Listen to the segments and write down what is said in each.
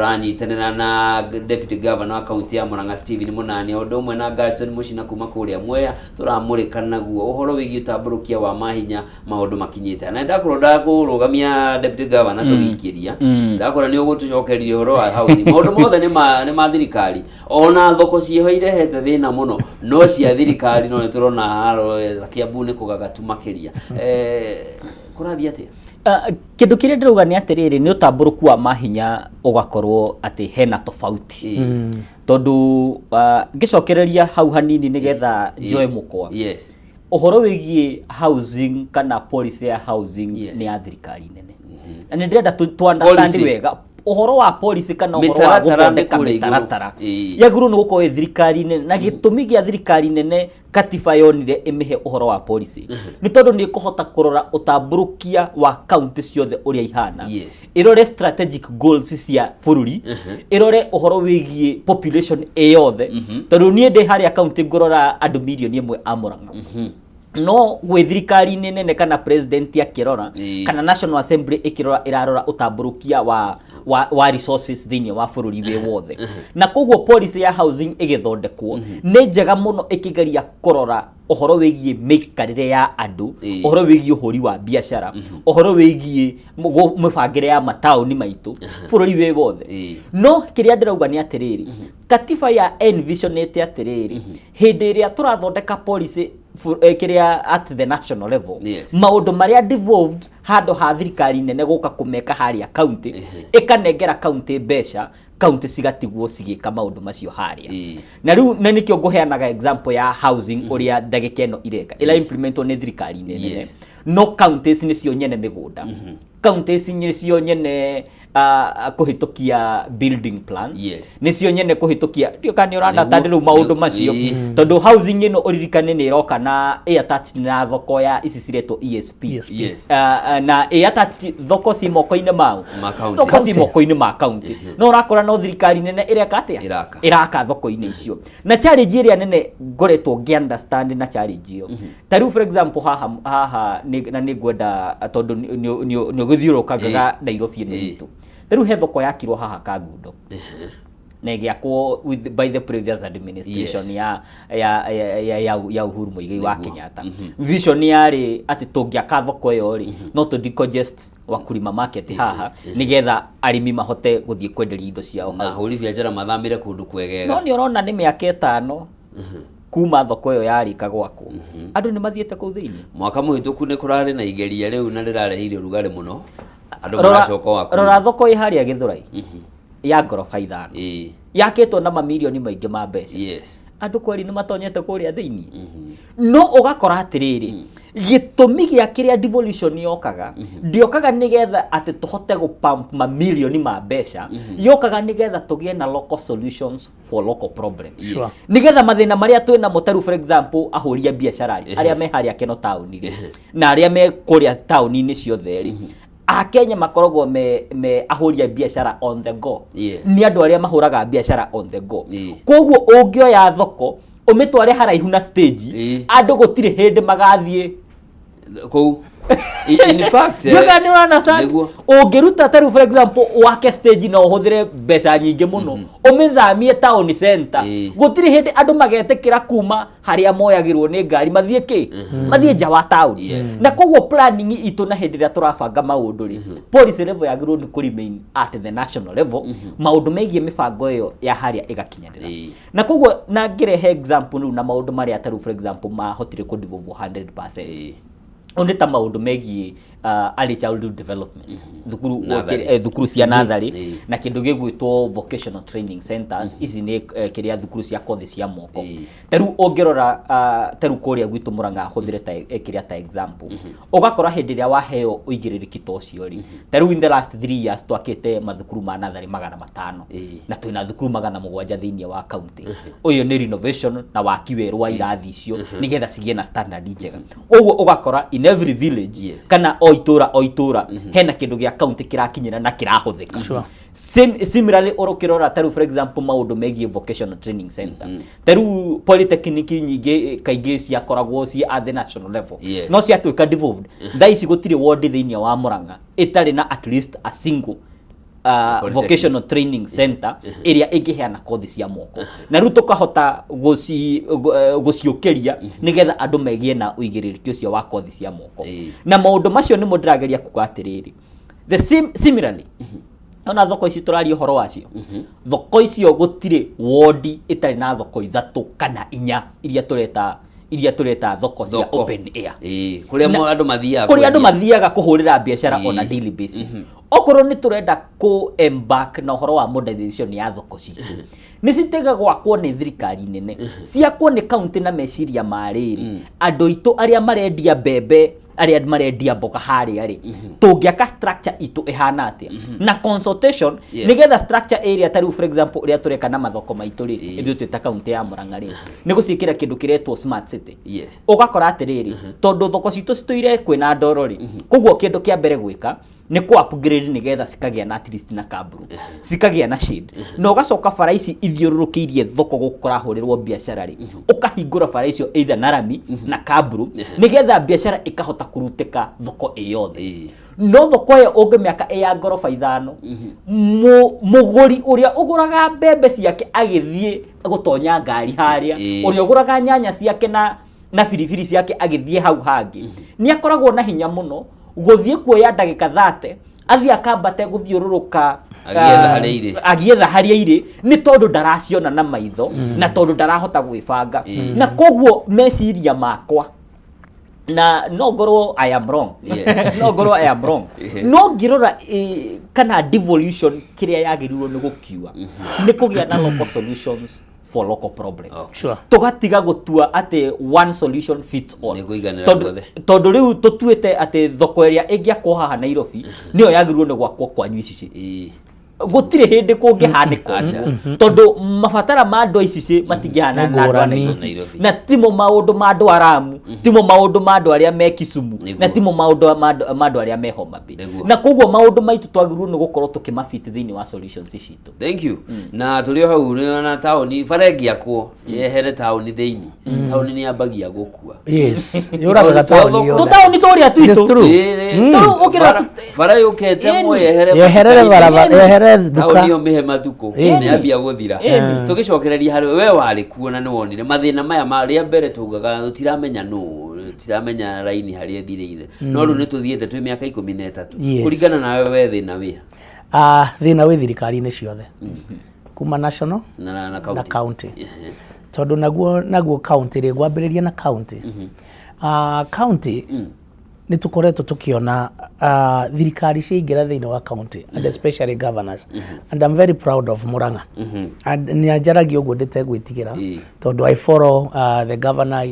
turanyitanira na deputy governor wa county ya Murang'a Stephen Munani ondo mwe na Galton Mushina kuma kuria Mwea turamurika naguo uhoro wigi utamburukia wa mahinya maundu makinyite na ndakuronda kurugamia deputy governor tugikiria ndakora ni ugutucokeria uhoro wa housing maundu mothe ni ma thirikari ona thoko cieho irehete thina muno no cia thirikari no turona haro Kiambu ni kugagatu makiria kurathia atia kindu kiria ndiruga ni atiriri ni utamburuku wa mahinya ugakorwo ati hena tofauti tondu ngicokereria hau hanini nigetha njoe mukwa yes uhoro wigie housing kana policy ya housing ni ya thirikari nene na ndirenda tu understand wega uhoro wa policy kana uhoro wa guthondeka mitaratara yaguru ni gukorwo thirikari nene na gitumi gia thirikari nene katiba yonire imihe uhoro wa policy ni tondu ni kuhota kurora utamburukia wa county ciothe uria ihana irore strategic goals cia bururi irore uhoro wigie population eyothe tondu nie ndi haria county ngorora andu milioni 1 a Murang'a no gwe thirikari nene kana president akirora kana national assembly ikirora irarora utamburukia wa resources thini wa bururi we wothe na koguo policy ya housing igithondekwo ni njega muno ikigeria kurora uhoro wigie mikarire ya andu uhoro wigie uhuri wa biashara uhoro wigie mifangire ya matauni maitu bururi we wothe no kiria ndirauga ni atiriri katiba ya envisionate atiriri hindi iria turathondeka policy kiria at the national level maundu maria devolved hado ha thirikari nene guka kumeka haria county ikanengera county besha county cigatigwo cigika maundu macio haria na riu na nikio nguheanaga example ya housing uria ndagika ino ireka ila implementwo ni thirikari nene no counties ni cio nyene migunda counties ni cio nyene kuhitukia building plans nicio nyene kuhitukia ndio kani understand ru maundu macio tondu housing ino uririkane ni iroka na attached na thoko ya ici cireto ESP na attached thoko ci moko-ini mau thoko ci moko-ini ma county no urakora no thirikari nene ireka atia iraka thoko-ini icio na challenge iria nene ngoretwo ngi understand na challenge iyo taru for example haha ni gwenda tondu ni guthiurukaga Nairobi ni itu riu he thoko yakirwo haha Kagundo na giakwo by the previous administration ya Uhuru Muigai wa Kenyatta vision yari ati tungiaka thoko yo ri no to decongest wakulima market haha nigetha arimi mahote guthie kwenderia indo ciao na huri biashara mathamire kundu kwegega no ni urona ni miaka 5 kuma thoko yo yarika gwakwo andu ni mathiete ku thiini mwaka muhituku ni kurari na igeria riu na rirarehirio rugari muno rora thoko iharia Githurai ya gorofa 5 yaketwo na mamilioni maingi ma mbeca andu kweli ni matonyete kuria thiini no ugakora atiriri gitumi gia kiria devolution yokaga ndiokaga nigetha ati tuhote gupump mamilioni ma mbeca yokaga nigetha tugie na local solutions for local problems nigetha mathina maria twina mutaru for example ahuria biashara aria me haria Keno town na aria me kuria town ni ciothe ri Kenya makoragwo me ahuria biashara on the go ni andu aria mahuraga biashara on the go koguo ungioya thoko umitware haraihu na stage andu gutire hindi magathie kou in fact you can understand ungiruta taru for example wake stage na uhuthire mbeca nyingi muno umithamie town center gutire hindi andu magetekira kuma haria moyagirwo ni ngari mathie mathie nja wa town na koguo planning itu na hindi ria turabanga maundu ri policy level yagirwo ni remain at the national level maundu megie mibango iyo ya haria igakinyanira na koguo na ngirehe example na maundu maria taru for example mahotire ku devolve 100% oneta maundu megie early childhood development thukuru cia nathari na kindu gigwitwo vocational training centers ici ni kiria thukuru cia kothi cia moko taru ongirora taru kuria gwitu Murang'a huthire ta kiria ta example ugakora hindi ria waheo uigiririki tocio ri taru in the last 3 years twakite mathukuru ma nathari 500 na twina thukuru 700 thiini wa county uyu ni renovation na waki weru wa irathi icio nigetha cigie na standard njega uguo ugakora in every village kana oitura hena kindu gia county kirakinyira na kirahuthika similarly orokirora taru for example maundu megie vocational training center taru polytechnic nyingi kaingi cia koragwo cia at the national level no cia twika devolved thaici gutire ward thiini wa Murang'a itari na at least a single vocational training center area ingiheana kothi cia moko na riu tukahota guciukiria nigetha andu megie na uigiririki ucio wa kothi cia moko na maundu macio ni ndirageria kuga atiriri similarly ona thoko ici turario horo wacio thoko icio gutire wodi itari na thoko ithatu kana inya iria tureta thoko cia open air kuria andu mathiaga kuhurira biashara on a daily basis okorwo ni turenda ku embark na horo wa modernization ya thoko citu ni citegagwo kwa ni thirikari nene ciakwo ni county na meciria mariri andu itu aria marendia bebe aria marendia mboga haria ri tungiaka structure itu ihana atia na consultation nigetha structure area taru for example uria tureka na mathoko maitu ri ithu twita county ya Murang'a ri ni gucikira kindu kiretwo smart city ugakora atiriri tondu thoko citu cituire kwina ndoro ri kugwo kindu kia mbere gwika ni ku upgrade nigetha cikagia na at least na kaburu cikagia na shade no gacoka bara ici ithiururukiirie thoko gukora hurirwo biashara ri ukahingura bara icio either na rami na kaburu nigetha biashara ikahota kuruteka thoko iyothe no thoko yo unge miaka ya ngorofa 5 muguri uria uguraga mbembe ciake agithie gutonya ngari haria uria uguraga nyanya ciake na biribiri ciake agithie hau hangi ni akoragwo na hinya muno kuoya ndagika 30 athi akambate guthiururuka agietha haria ire ni tondu ndaraciona na maitho na tondu ndarahota gwibanga na kogwo meciria makwa na no ngorwo I am wrong no ngirora kana devolution kiria yagirirwo ni gukiwa ni kugia na local solutions for local problems. Tugatiga gutua ate one solution fits all. Tondu riu tutuite ate thoko area ingiakwo haha Nairobi niyo yagirirwo ni gwakwo kwanyu ici gutire hindi kungihandikwo tondu mabatara ma andu ici matingihana na Nairobi na timo maundu ma andu Aramu timo maundu ma andu aria me Kisumu na timo maundu ma andu aria me Homa Bay na kogwo maundu maitu twagirirwo ni gukorwo tukimafit thiini wa solutions citu. Thank you. Na tulio hau na tauni faregia ko yehere tauni thiini tauni ni ambagia gukua yuraga tauni yo tauni toria twitu tu ukira fara yukete mo yehere barabara tauni yo mihe matuko ni ambia guthira tugicokereria hari we wari kuona ni wonire mathina maya maria mbere tugaga tiramenya raini hari ethirire no ru ni tuthiete twi miaka 13 kuringana nawe we thina wi thina wi thirikari ni ciothe kuma national na county tondu naguo county ri gwambiriria na county county ni tukoretwo tukiona thirikari ciingira thiini wa county and especially governors and I'm very proud of Murang'a and ni ajaragia uguo nditegwitigira tondu I follow the governor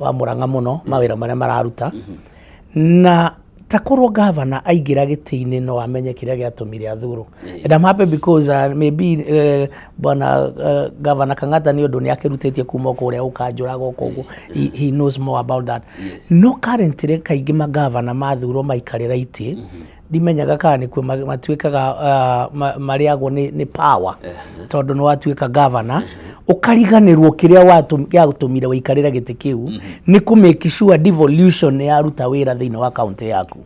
wa Murang'a muno mawira maria mararuta na takorwo governor aingira gitiini no amenye kiria giatumire athuru and I'm happy because maybe bwana governor Kang'ata ni undu ni akirutitie kuma kuria ukanjuraga ukoguo he knows more about that no currently kaingi ma governor mathuro maikarira iti dimenyaga kana ni kwe matuikaga mariagwo ni power tondu no watuika governor ukariganirwo kiria watumire waikarira giti kiu ni ku make sure devolution ya ruta wira thiini wa county yaku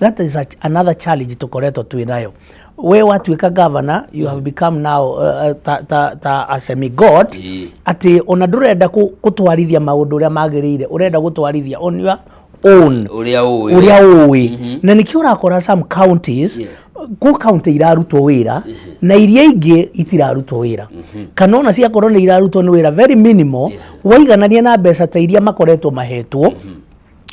that is another challenge tukoretwo twinayo we watuika governor you have become now a semi god ati ona ndurenda gutwarithia maundu uria magirire urenda gutwarithia on your own uria uwi na nikio rakora some counties ku county irarutwo wira na iria ingi itirarutwo wira kana ona cia korona irarutwo ni wira very minimal waiganania na mbeca ta iria makoretwo mahetwo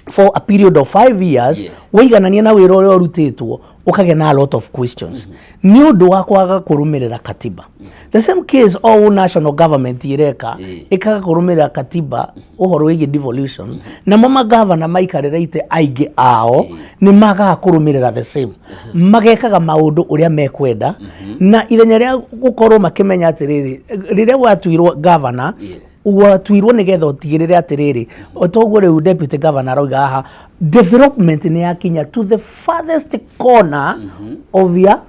for a period of 5 years waiganania na wira uria urutitwo ukage na a lot of questions ni undu wa kwaga kurumirira katiba the same case all national government ireka ikaga kurumirira katiba uhoro wigi devolution na mama governor maikarira ite aige ao ni magaga kurumirira the same magekaga maundu uria mekwenda na ithenya ria gukorwo makimenya atiriri riria watuirwo governor watuirwo nigetha utigirire atiriri otoguo riu deputy governor roiga aha development ni yakinya to the farthest corner of your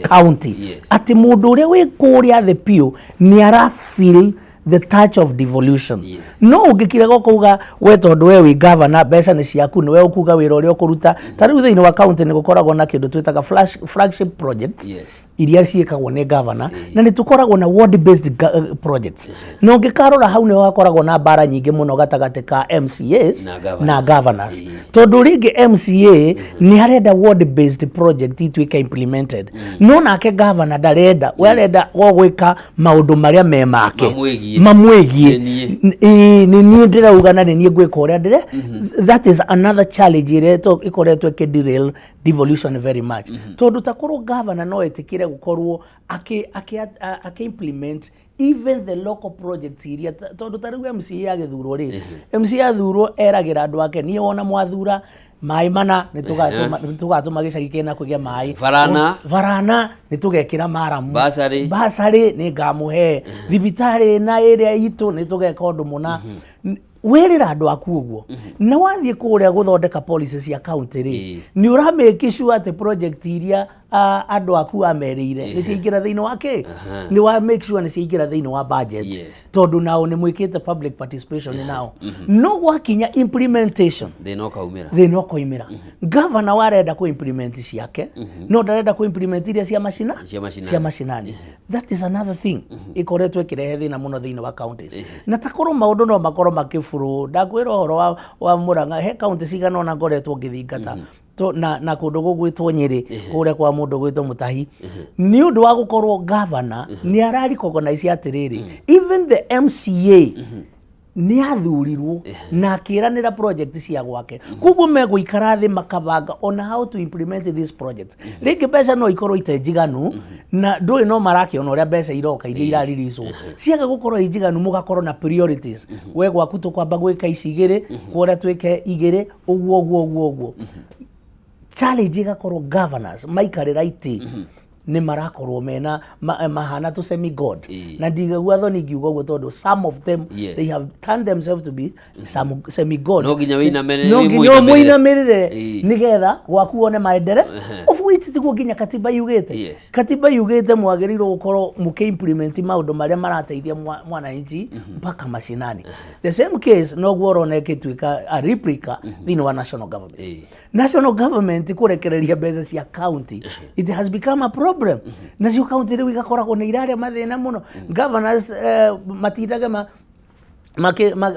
county ati mundu uria wi kuria the pio ni ara feel the touch of devolution. Yes. No ungikira gokuga we tondu we wi governor mbeca ni ciaku ni we ukuga wira uria ukuruta tari thiini wa county ni gukoragwo na kindu twitaga flagship projects. Yes. Iria ciikagwo ni governor na ni tukoragwo na ward based projects. No ngikarora hau ni wakoragwo na bara nyingi muno gatagati ka MCAs na governors. Tondu ringi MCA ni arenda ward based project itwika implemented. No nake governor darenda we arenda gwika maundu maria me make mamwegie ni ni ndirauga na ni ngwika uria ndire. That is another challenge ireto ikoretwo derail devolution very much. Tondu takorwo governor no etikire gukorwo ake implement even the local projects iria tondu tariu MCA agithurwo ri MCA athurwo eragira andu ake ni wona mwathura mai mana nitugatuma gicagi kena kugia mai varana nitugekira maramu basari ni ngamuhe thibitari na area itu nitugeka undu muna werira andu aku uguo na wathie kuria guthondeka policies ya county ri ni ura make sure ati project iria andu aku amerire ni ciingira thiini wake ni wa make sure ni ciingira thiini wa budget tondu nao ni mwikite public participation nao no gwakinya implementation they no koimira governor warenda ku implement ciake no ndarenda ku implement iria cia mashinani. That is another thing ikoretwe ikirehe thina muno thiini wa counties na takorwo maundu no makorwo makifuru ndakwira horo wa Murang'a he county cigana ona ngoretwo ngithingata to na kundu gugwitwo Nyeri kuria kwa mundu gwitwo Mutahi ni undu wa gukorwo governor ni arari recognize atiriri even the MCA ni athurirwo na akiranira project cia gwake kuguo meguikara thi makabanga on how to implement these projects. Ringi mbeca no ikorwo itejiganu na ndui no marakiona uria mbeca iroka iria iraririzwo ciaga gukorwo ijiganu mugakorwo na priorities we gwaku tukwamba gwika icigiri kuria twike igiri uguo challenge igakorwo governors maikarira iti ni marakorwo mena mahana to semi god na ndigagua thoni ngiuga uguo tondu some of them they have turned themselves to be some semi god no ginya wina merire nigetha gwaku one maendere of which tiguo ginya katiba yugite mwagirirwo gukorwo muke implement maundu maria marateithia mwananchi mpaka mashinani. The same case no guorone kitwika a replica thiini wa national government. National government kurekereria mbeca cia county it has become a problem. Na cio county riu igakoragwo ni iraria mathina muno governors matindaga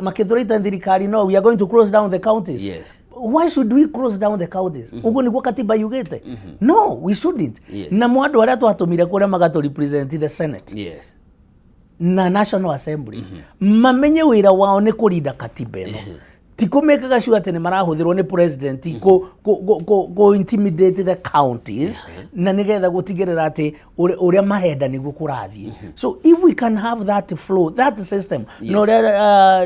makithurita thirikari no we are going to close down the counties. Why should we close down the counties? Ugo niguo katiba yugite. No, we shouldn't. Na mwandu aria twatumire kuria magato represent the Senate na National Assembly mamenye wira wao ni kurinda katiba ino tikumekaga sure ati ni marahuthirwo ni president go intimidate the counties na nigetha gutigirira ati uria marenda niguo kurathie. So if we can have that flow, that system no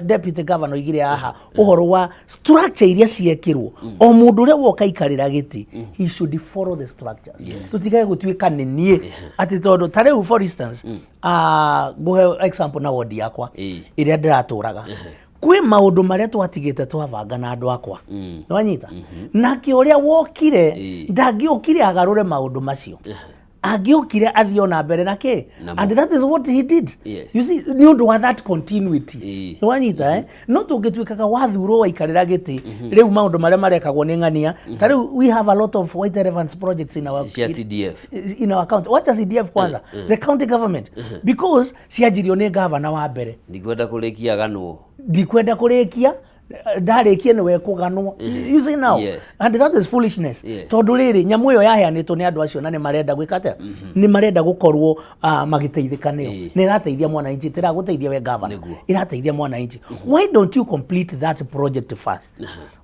deputy governor igire aha uhoro wa structure iria ciekirwo o mundu uria woka ikarira giti he should follow the structures. Tutigaye gutwika nenie ati tondu tare for instance go example na ward yakwa iria ndiraturaga kwi maundu maria twatigite twavanga na andu akwa nwanyita nake uria wokire ndangiokire agarure maundu macio agiokire athio na mbere nake and that is what he did. You see ni undu wa that continuity nwanyita no tungitwikaga wathuro waikarira giti riu maundu maria marekagwo ni ngania tari we have a lot of white relevance projects in our CDF in our county. What is CDF kwanza the county government because ciajirio ni governor wa mbere ndikwenda kurikia ganwo ndikwenda kurikia ndarikie ni we kuganwo you see now and that is foolishness. Tondu riri nyamu yo yaheanitwo ni andu acio na ni marenda gwikate ni marenda gukorwo magiteithikane ni rateithia mwananchi tira guteithia we governor irateithia mwananchi. Why don't you complete that project first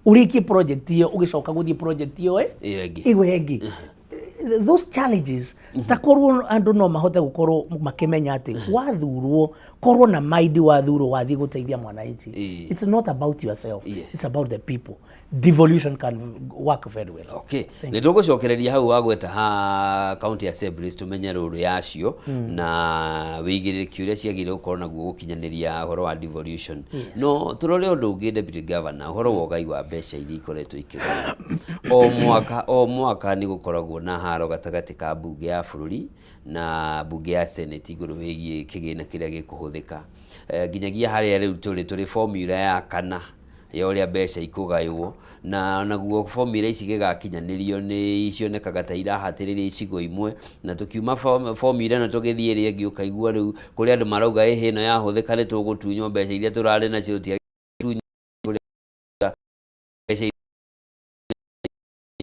uriki project iyo ugicoka guthie project iyo iwe those challenges takorwo andu no mahote gukorwo makimenya ati wathurwo korwo na maidi wathurwo wathi guteithia mwananchi. It's not about yourself, it's about the people. Devolution can work very well. Okay, nitugucokereria hau wagweta ha county assemblies tumenye ruru yacio na wigiriki uria ciagire gukorwo naguo gukinyaniria horo wa devolution. No turore undu ungi deputy governor horo wa ugai wa mbeca iria ikoretwo ikigana o mwaka ni gukoragwo na haro gatagati ka mbunge ya bururi na bunge ya senate iguru wigie kigina kiria gikuhuthika nginyagia haria riu turi formula ya kana ya uria mbeca ikugaywo na naguo formula ici gigakinyanirio ni icionekaga ta irahatiriria icigo imwe na tukiuma formula na tugithie ria ngi ukaigua riu kuri andu marauga hino ya huthika ni tugutunywo mbeca iria turari nacio tia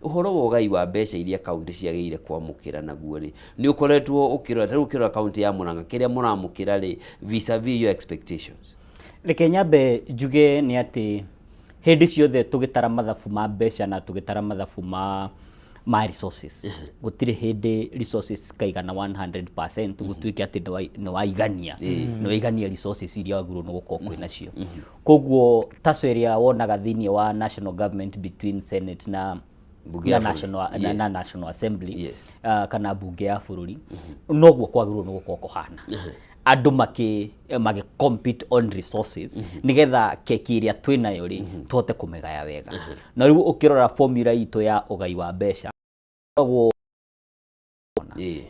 uhoro wa ugai wa mbeca iria kaunti ciagĩrĩire kwamũkĩra naguo rĩ nĩ ũkoretwo ũkĩrora ta rĩu ũkĩrora kaunti ya Murang'a kĩrĩa mũramũkĩra rĩ vis-a-vis your expectations. Reke nyambe njuge nĩ atĩ hĩndĩ ciothe tũgĩtara mathabu ma mbeca na tũgĩtara mathabu ma resources gũtirĩ hĩndĩ resources kaigana 100% gũtuĩke atĩ nĩ waigania resources iria wagĩrĩirwo nĩ gũkorwo kwĩ nacio. Koguo taco ĩrĩa wonaga thĩinĩ wa national government between senate na national assembly kana bunge ya bururi noguo kwagĩrĩirwo nĩ gũkorwo kũhana andũ magi compete on resources nigetha keki iria twinayo ri tuhote kumegaya wega na riu ukirora formula itu ya ugai wa mbeca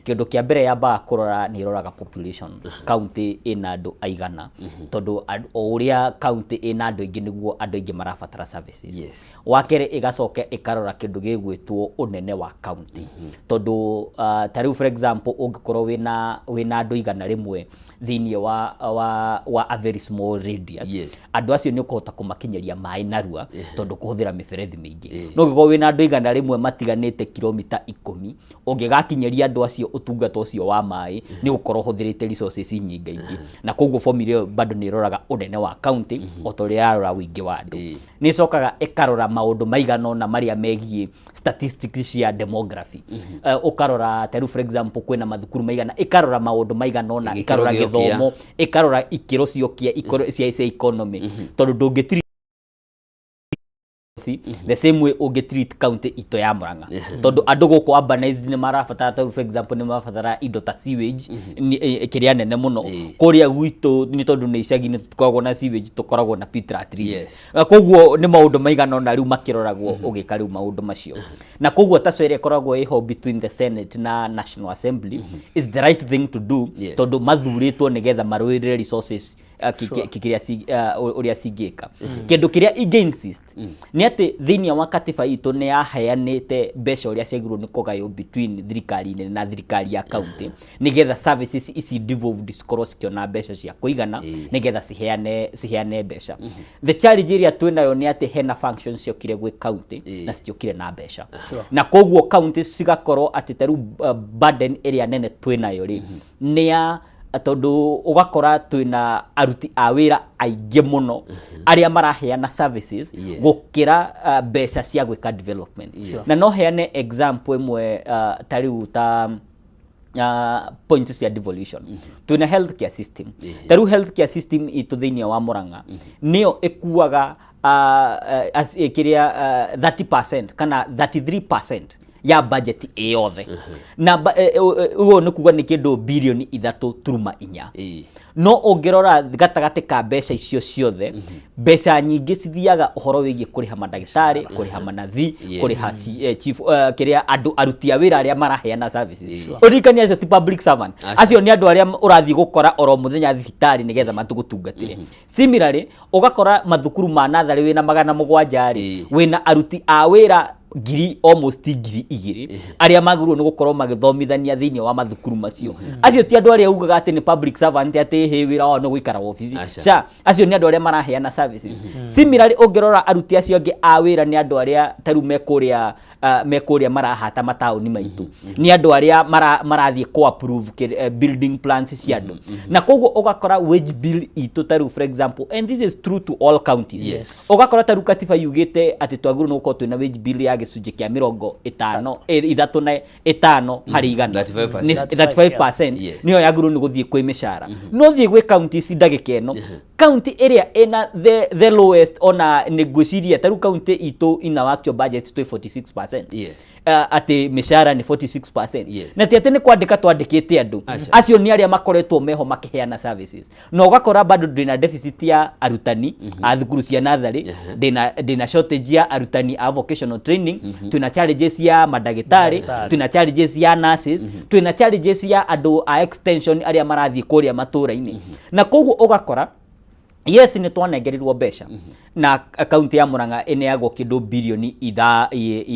kindu kia mbere yamba kurora ni iroraga population county ina andu aigana tondu uria county ina andu ingi niguo andu ingi marabatara services wakere igacoke ikarora kindu gigwitwo unene wa county tondu tariu for example ungikorwo wina andu igana rimwe thini wa a very small radius andu acio ni ukuhota kumakinyeria mai narua tondu kuhuthira miberethi mingi no gigo wina andu igana rimwe matiganite kilomita 10 ungigakinyeria andu acio utungata ucio wa mai ni gukorwo huthirite resources nyingi na koguo formula bado ni roraga unene wa county otoria yarora wingi wa andu ni cokaga ikarora maundu maigano na maria megie statistics cia demography ukarora taru for example kwina mathukuru maigana ikarora maundu maigano na ikarora githomo ikarora ikiro ciokia cia economy tondu ndungitiri the same way ungetreat county ito ya Murang'a tondu andu guku urbanized ni marabatara ta for example ni marabatara indo ta sewage kiria nene muno kuria gwitu ni tondu ni icagi ni tukoragwo na sewage tukoragwo na pit trees koguo ni maundu maigana na riu makiroragwo ugika riu maundu macio na koguo taco ire koragwo iho between the senate na national assembly is the right thing to do tondu mathuritwo nigetha marũirĩre resources kikiria uria cingĩka kindu kiria insist ni ati thini wa katiba itu ni yaheanite mbeca uria ciagirwo ni kugayo between thirikari na thirikari ya county nigetha services ici devolved cikorwo cikiona mbeca cia kuigana nigetha ciheane mbeca the challenge iria twinayo ni ati hena functions ciokire gwi county na ciokire na mbeca na koguo county cigakorwo ati taru burden iria nene twinayo ri ni ya tondu ugakora twina aruti a wira aingĩ muno aria maraheana services gukira mbeca cia gwika development na no heane example imwe tariu ta points cia devolution twina healthcare system tariu healthcare system itu thini wa Murang'a nio ikuaga kiria 30% kana 33% ya budget yothe na ugo ni kuga ni kindu bilioni 3.4 no ungirora gatagati ka mbeca icio ciothe mbeca nyingi cithiaga uhoro wigie kuriha mandagitari kuriha manathi kuriha chief kiria andu aruti a wira aria maraheana services urikania acio ti public servant acio ni andu aria urathi gukora oro muthenya thibitari nigetha matugutungatire similarly ugakora mathukuru ma nathari wina 700 wina aruti a wira almost ngiri igiri aria magirwo ni gukorwo magithomithania thini wa mathukuru macio acio ti andu aria ugaga ati ni public servant ati he wira wao no guikara office acio ni andu aria maraheana services similarly ungirora aruti acio angi a wira ni andu aria taru mekuria marahata mataoni maitu ni andu aria marathie ko approve building plans cia andu na koguo ugakora wage bill itu taru for example and this is true to all counties ugakora taru katiba yugite ati twagirwo no gukorwo twina wage bill ya gicunji kia 35 hari igana 35% niyo yagirwo ni guthie kwi mishara no thie gwi counties ndagika eno county area ina the lowest ona negotiate taru county ito ina actual budget to 46%. Yes. Ati mishara ni 46%. Yes. Na tiatene kwandika twandikite andu acio ni aria makoretwo meho makiheana services no gakora bado ndina deficit ya arutani a thukuru cia nathari ndina shortage ya arutani a vocational training tuna challenges ya madagitari tuna challenges ya nurses tuna challenges ya andu a extension aria marathie kuria matura-ini na koguo ugakora yes ni twanengerirwo besha na account ya Murang'a eneagwo kindu bilioni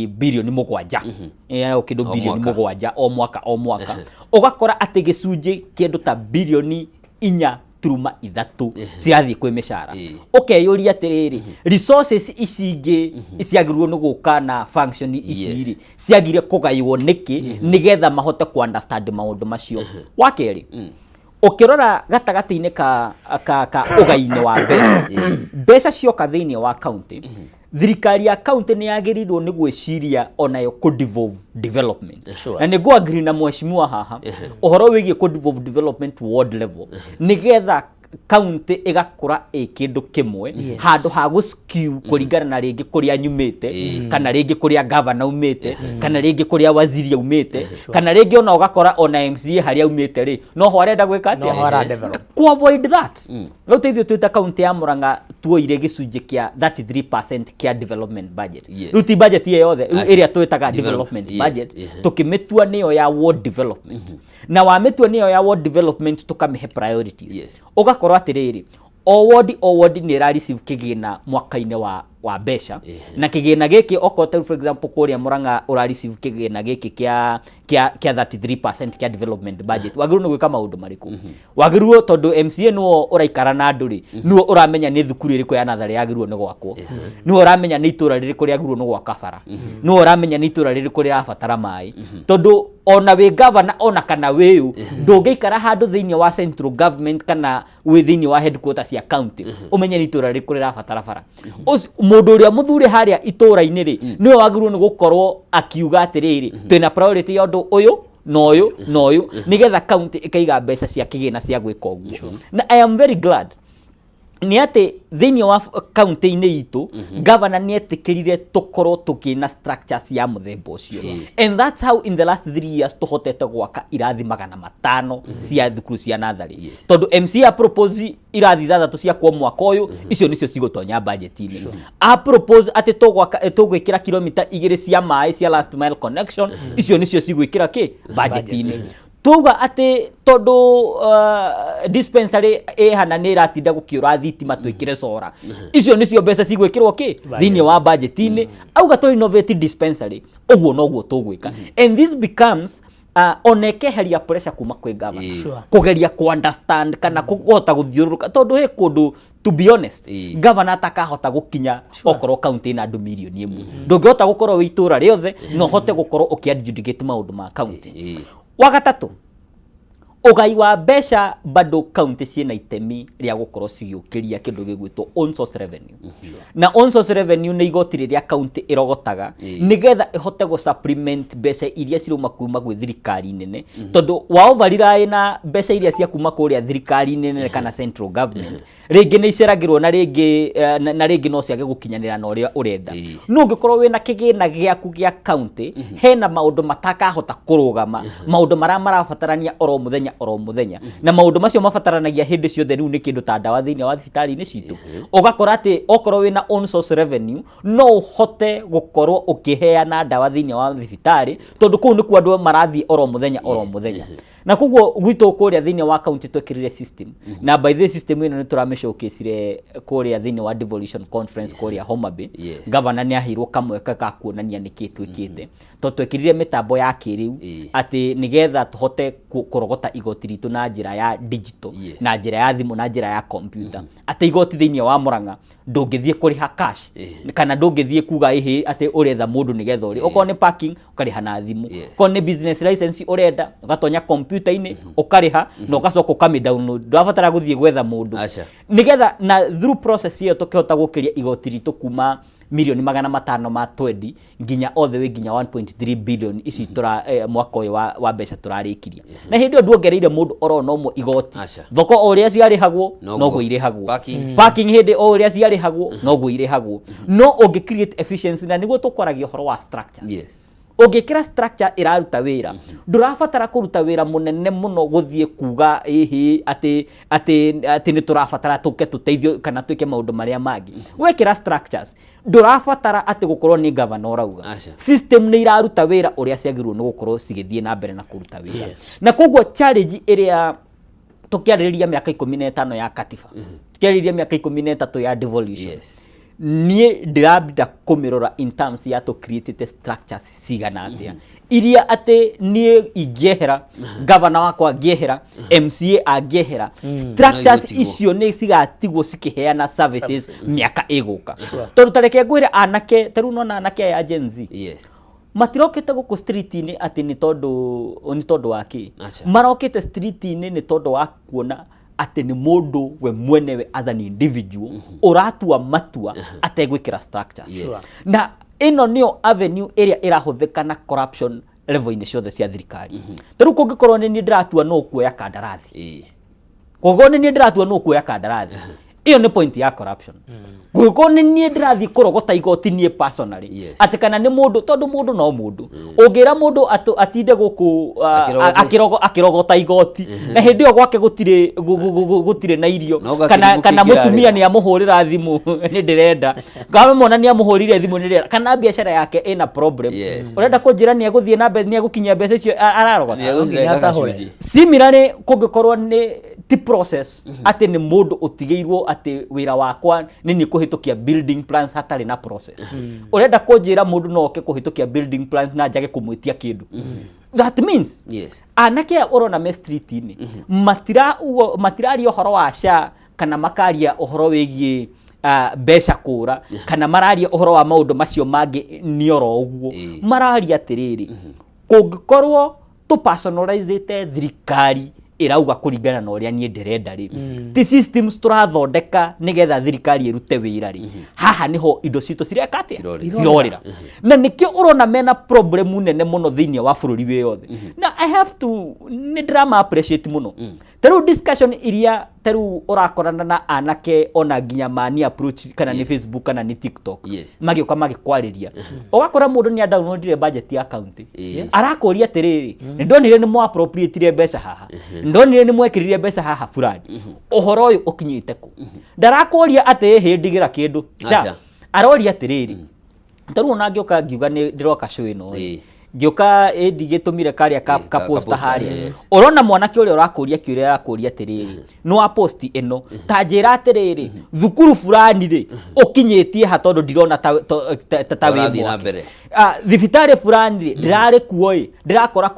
bilioni 7 ya kindu bilioni 7 o mwaka ugakora ati gicunji kindu ta bilioni 4.3 ciathie kwi mishara ukeyuria atiriri resources icingi ciagirwo ni guka na function iciri ciagire kugaiwo niki nigetha mahote ku understand maundu macio wakeri ukirora gatagati-ini ka ugai-ini wa besha cioka thiini wa county thirikari ya county ni yagirirwo ni gwiciria onayo ku devolve development na ni go agree na mheshimiwa haha uhoro wigie ku devolve development ward level nigetha county igakura kindu kimwe handu ha guskew kuringana na ringi kuria nyumite kana ringi kuria governor umite kana ringi kuria waziri umite kana ringi ona ugakora ona MCA haria umite ri no ho arenda gwika atia no hara develop ku avoid that no teithio twita county ya Murang'a tuoire gicunji kia 33% kia development budget ruti budget ye yothe area twitaga development budget tukimetua niyo ya ward development na wa metua niyo ya ward development tukamihe priorities ugakorwo atiriri o ward ni ra receive kigina mwaka-ini wa besha na kigina giki okote for example kuria Murang'a ura receive kigina giki kia 33% kia development budget wagiru ni gwika maundu mariku wagiru tondu MCA no uraikara na nduri no uramenya ni thukuru iriku ya nathari yagiru ni gwakwo no uramenya ni itura ririku riagiru ni gwaka bara no uramenya ni itura ririku ria batara mai tondu ona we governor ona kana weyu ndungeikara handu thiini wa central government kana within wa headquarters ya county umenye ni itura ririku ria batara bara mundu uria muthuri haria itura-ini ri niwe wagiru ni gukorwo akiuga atiriri twina priority ya undu uyu noyu nigetha county ikaiga mbeca cia kigina cia gwika uguo na I am very glad ni ati thiini wa county-ini itu governor ni etikirire tukorwo tukina structures ya muthemba ucio and that's how in the last 3 years tuhotete gwaka irathi 500 cia thukuru cia nathari tondu MCA propose irathi 3 cia kwa mwaka uyu icio nicio cigutonya budget-ini a propose ati tugwikira kilomita 2 cia mai cia last mile connection icio nicio cigwikira budget-ini tuga ati tondu dispensary hana ni ratinda gukiura thitima twikire sora icio nicio mbeca cigwikirwo thiini wa budget-ini auga to innovate dispensary uguo noguo tugwika and this becomes onekeheria pressure kuma kwi governor kugeria ku understand kana kuhota guthiururuka tondu he kundu to be honest governor atakahota gukinya okorwo county na andu milioni 1 ndungihota gukorwo witura riothe no hote gukorwo ukiadjudicate maundu ma county wagatatu ugai wa besha bado county ciena itemi ria gukorwo cigiukiria kindu gigwitwo on source revenue na on source revenue ni igoti riria county irogotaga nigetha ihote go supplement besha iria ciruma kuma gwi thirikari nene tondu wa override na besha iria cia kuma kuria thirikari nene kana central government ringi ni iceragirwo na ringi no ciage gukinyanira na uria urenda no ngikorwo wina kigina giaku gia county hena maundu matakahota kurugama maundu marabatarania oro muthenya na maundu macio mabataranagia hindi ciothe riu ni kindu ta dawa thiini wa thibitari-ini citu ugakora ati okorwo wina on source revenue no hote gukorwo ukiheana dawa thiini wa thibitari tondu kuu ni ku andu marathie oro muthenya na kuguo gwitu kuria thiini wa county twekirire system na by the system ino ni turameshowcase kuria thiini wa devolution conference kuria Homa Bay governor ni ahirwo kamweka ka kuonania niki twikite to twekirire mitambo ya kiriu ati nigetha tuhote kurogota igoti ritu na njira ya digital na njira ya thimu na njira ya computer ati igoti thiini wa Murang'a ndungithie kuriha cash kana ndungithie kuga ihi ati uretha mundu nigetha uri uko ni parking ukariha na thimu uko ni business license urenda ugatonya computer-ini ukariha na ugacoka ukami download ndabatara guthie gwetha mundu nigetha na through process iyo tukihota gukiria igoti ritu kuma milioni 520 nginya all the way nginya 1.3 billion ici tura mwaka uyu wa mbeca turarikiria na hindi nduongereire mundu oro no mo igoti thoko uria ciarihagwo noguo irihagwo parking hindi uria ciarihagwo noguo irihagwo no ungi create efficiency na niguo tukwaragia horo wa structures ungikira structure iraruta wira ndurabatara kuruta wira munene muno guthie kuga ati ni turabatara tuke tuteithio kana twike maundu maria mangi wekira structures ndurabatara ati gukorwo ni governor rauga system ni iraruta wira uria ciagirwo ni gukorwo cigithie na mbere na kuruta wira na koguo challenge iria tukiaririria miaka 15 ya katiba tukiaririria miaka 13 ya devolution nie ndirabida kumirora in terms ya to create structures cigana atia iria ate nie igehera governor wakwa agehera MCA agehera structures icio ni cigatigwo cikiheana services miaka iguka tondu tareke ngwire anake taru no anake ya agency matirokete guku street ni ati ni tondu waki marokete street ni tondu wa kuona ati ni mundu we mwenewe as an individual uratua matua ategwikira structures na ino nio avenue area irahuthika na corruption level ini ciothe cia thirikari taru kungikorwo ni ndiratua no kuoya kandarathi kogo ni ndiratua no kuoya kandarathi iyo ni point ya corruption guko ni ndirathi kurogota igoti nie personally ati kana ni mundu tondu mundu no mundu ungira mundu atinde guku akirogota igoti na hindi yo gwake gutire na irio kana mutumia ni amuhurira thimu ni ndirenda gawe mona ni amuhurire thimu ni ndirenda kana biashara yake ina problem urenda kunjira ni aguthie na mbeca ni agukinyia mbeca icio ararogota similarly kungikorwo ni ti process ati ni mundu utigeirwo ati wira wakwa ni kuhitukia building plans hatari na process urenda kunjira mundu no ke kuhitukia building plans na njage kumwitia kindu that means anake urona me street ni matirari uhoro wa sha kana makaria uhoro wigie mbeca kura kana mararia uhoro wa maundu macio mangi nioro uguo mararia atiriri kungikorwo to personalize thirikari irauga kuringana na uria nie ndirenda ri ti systems turathondeka nigetha thirikari irute wira ri haha niho indo citu cirekate cirorira na nikio urona mena problem nene muno thiini wa bururi we yothe na I have to ni drama appreciate muno taru discussion iria taru urakorana na anake ona nginya mani approach kana ni Facebook kana ni TikTok magioka magikwariria ugakora mundu ni downloadire budget ya account arakoria atiriri ndonire ni mo appropriate mbeca haha ndonire ni mwekiririe mbeca haha fulani uhoro uyu ukinyite ku ndarakoria ati hindigira kindu aroria atiriri taru ona ngioka ngiuga ni ndiroka show ino ngioka ndigitumire karia ka post haria urona mwanake uri urakoria kiuria arakoria atiriri no a post ino tanjira atiriri thukuru fulani ri ukinyitie hatondu ndirona tawi mbere thibitari fulani ri ndirari kuoi ndirakora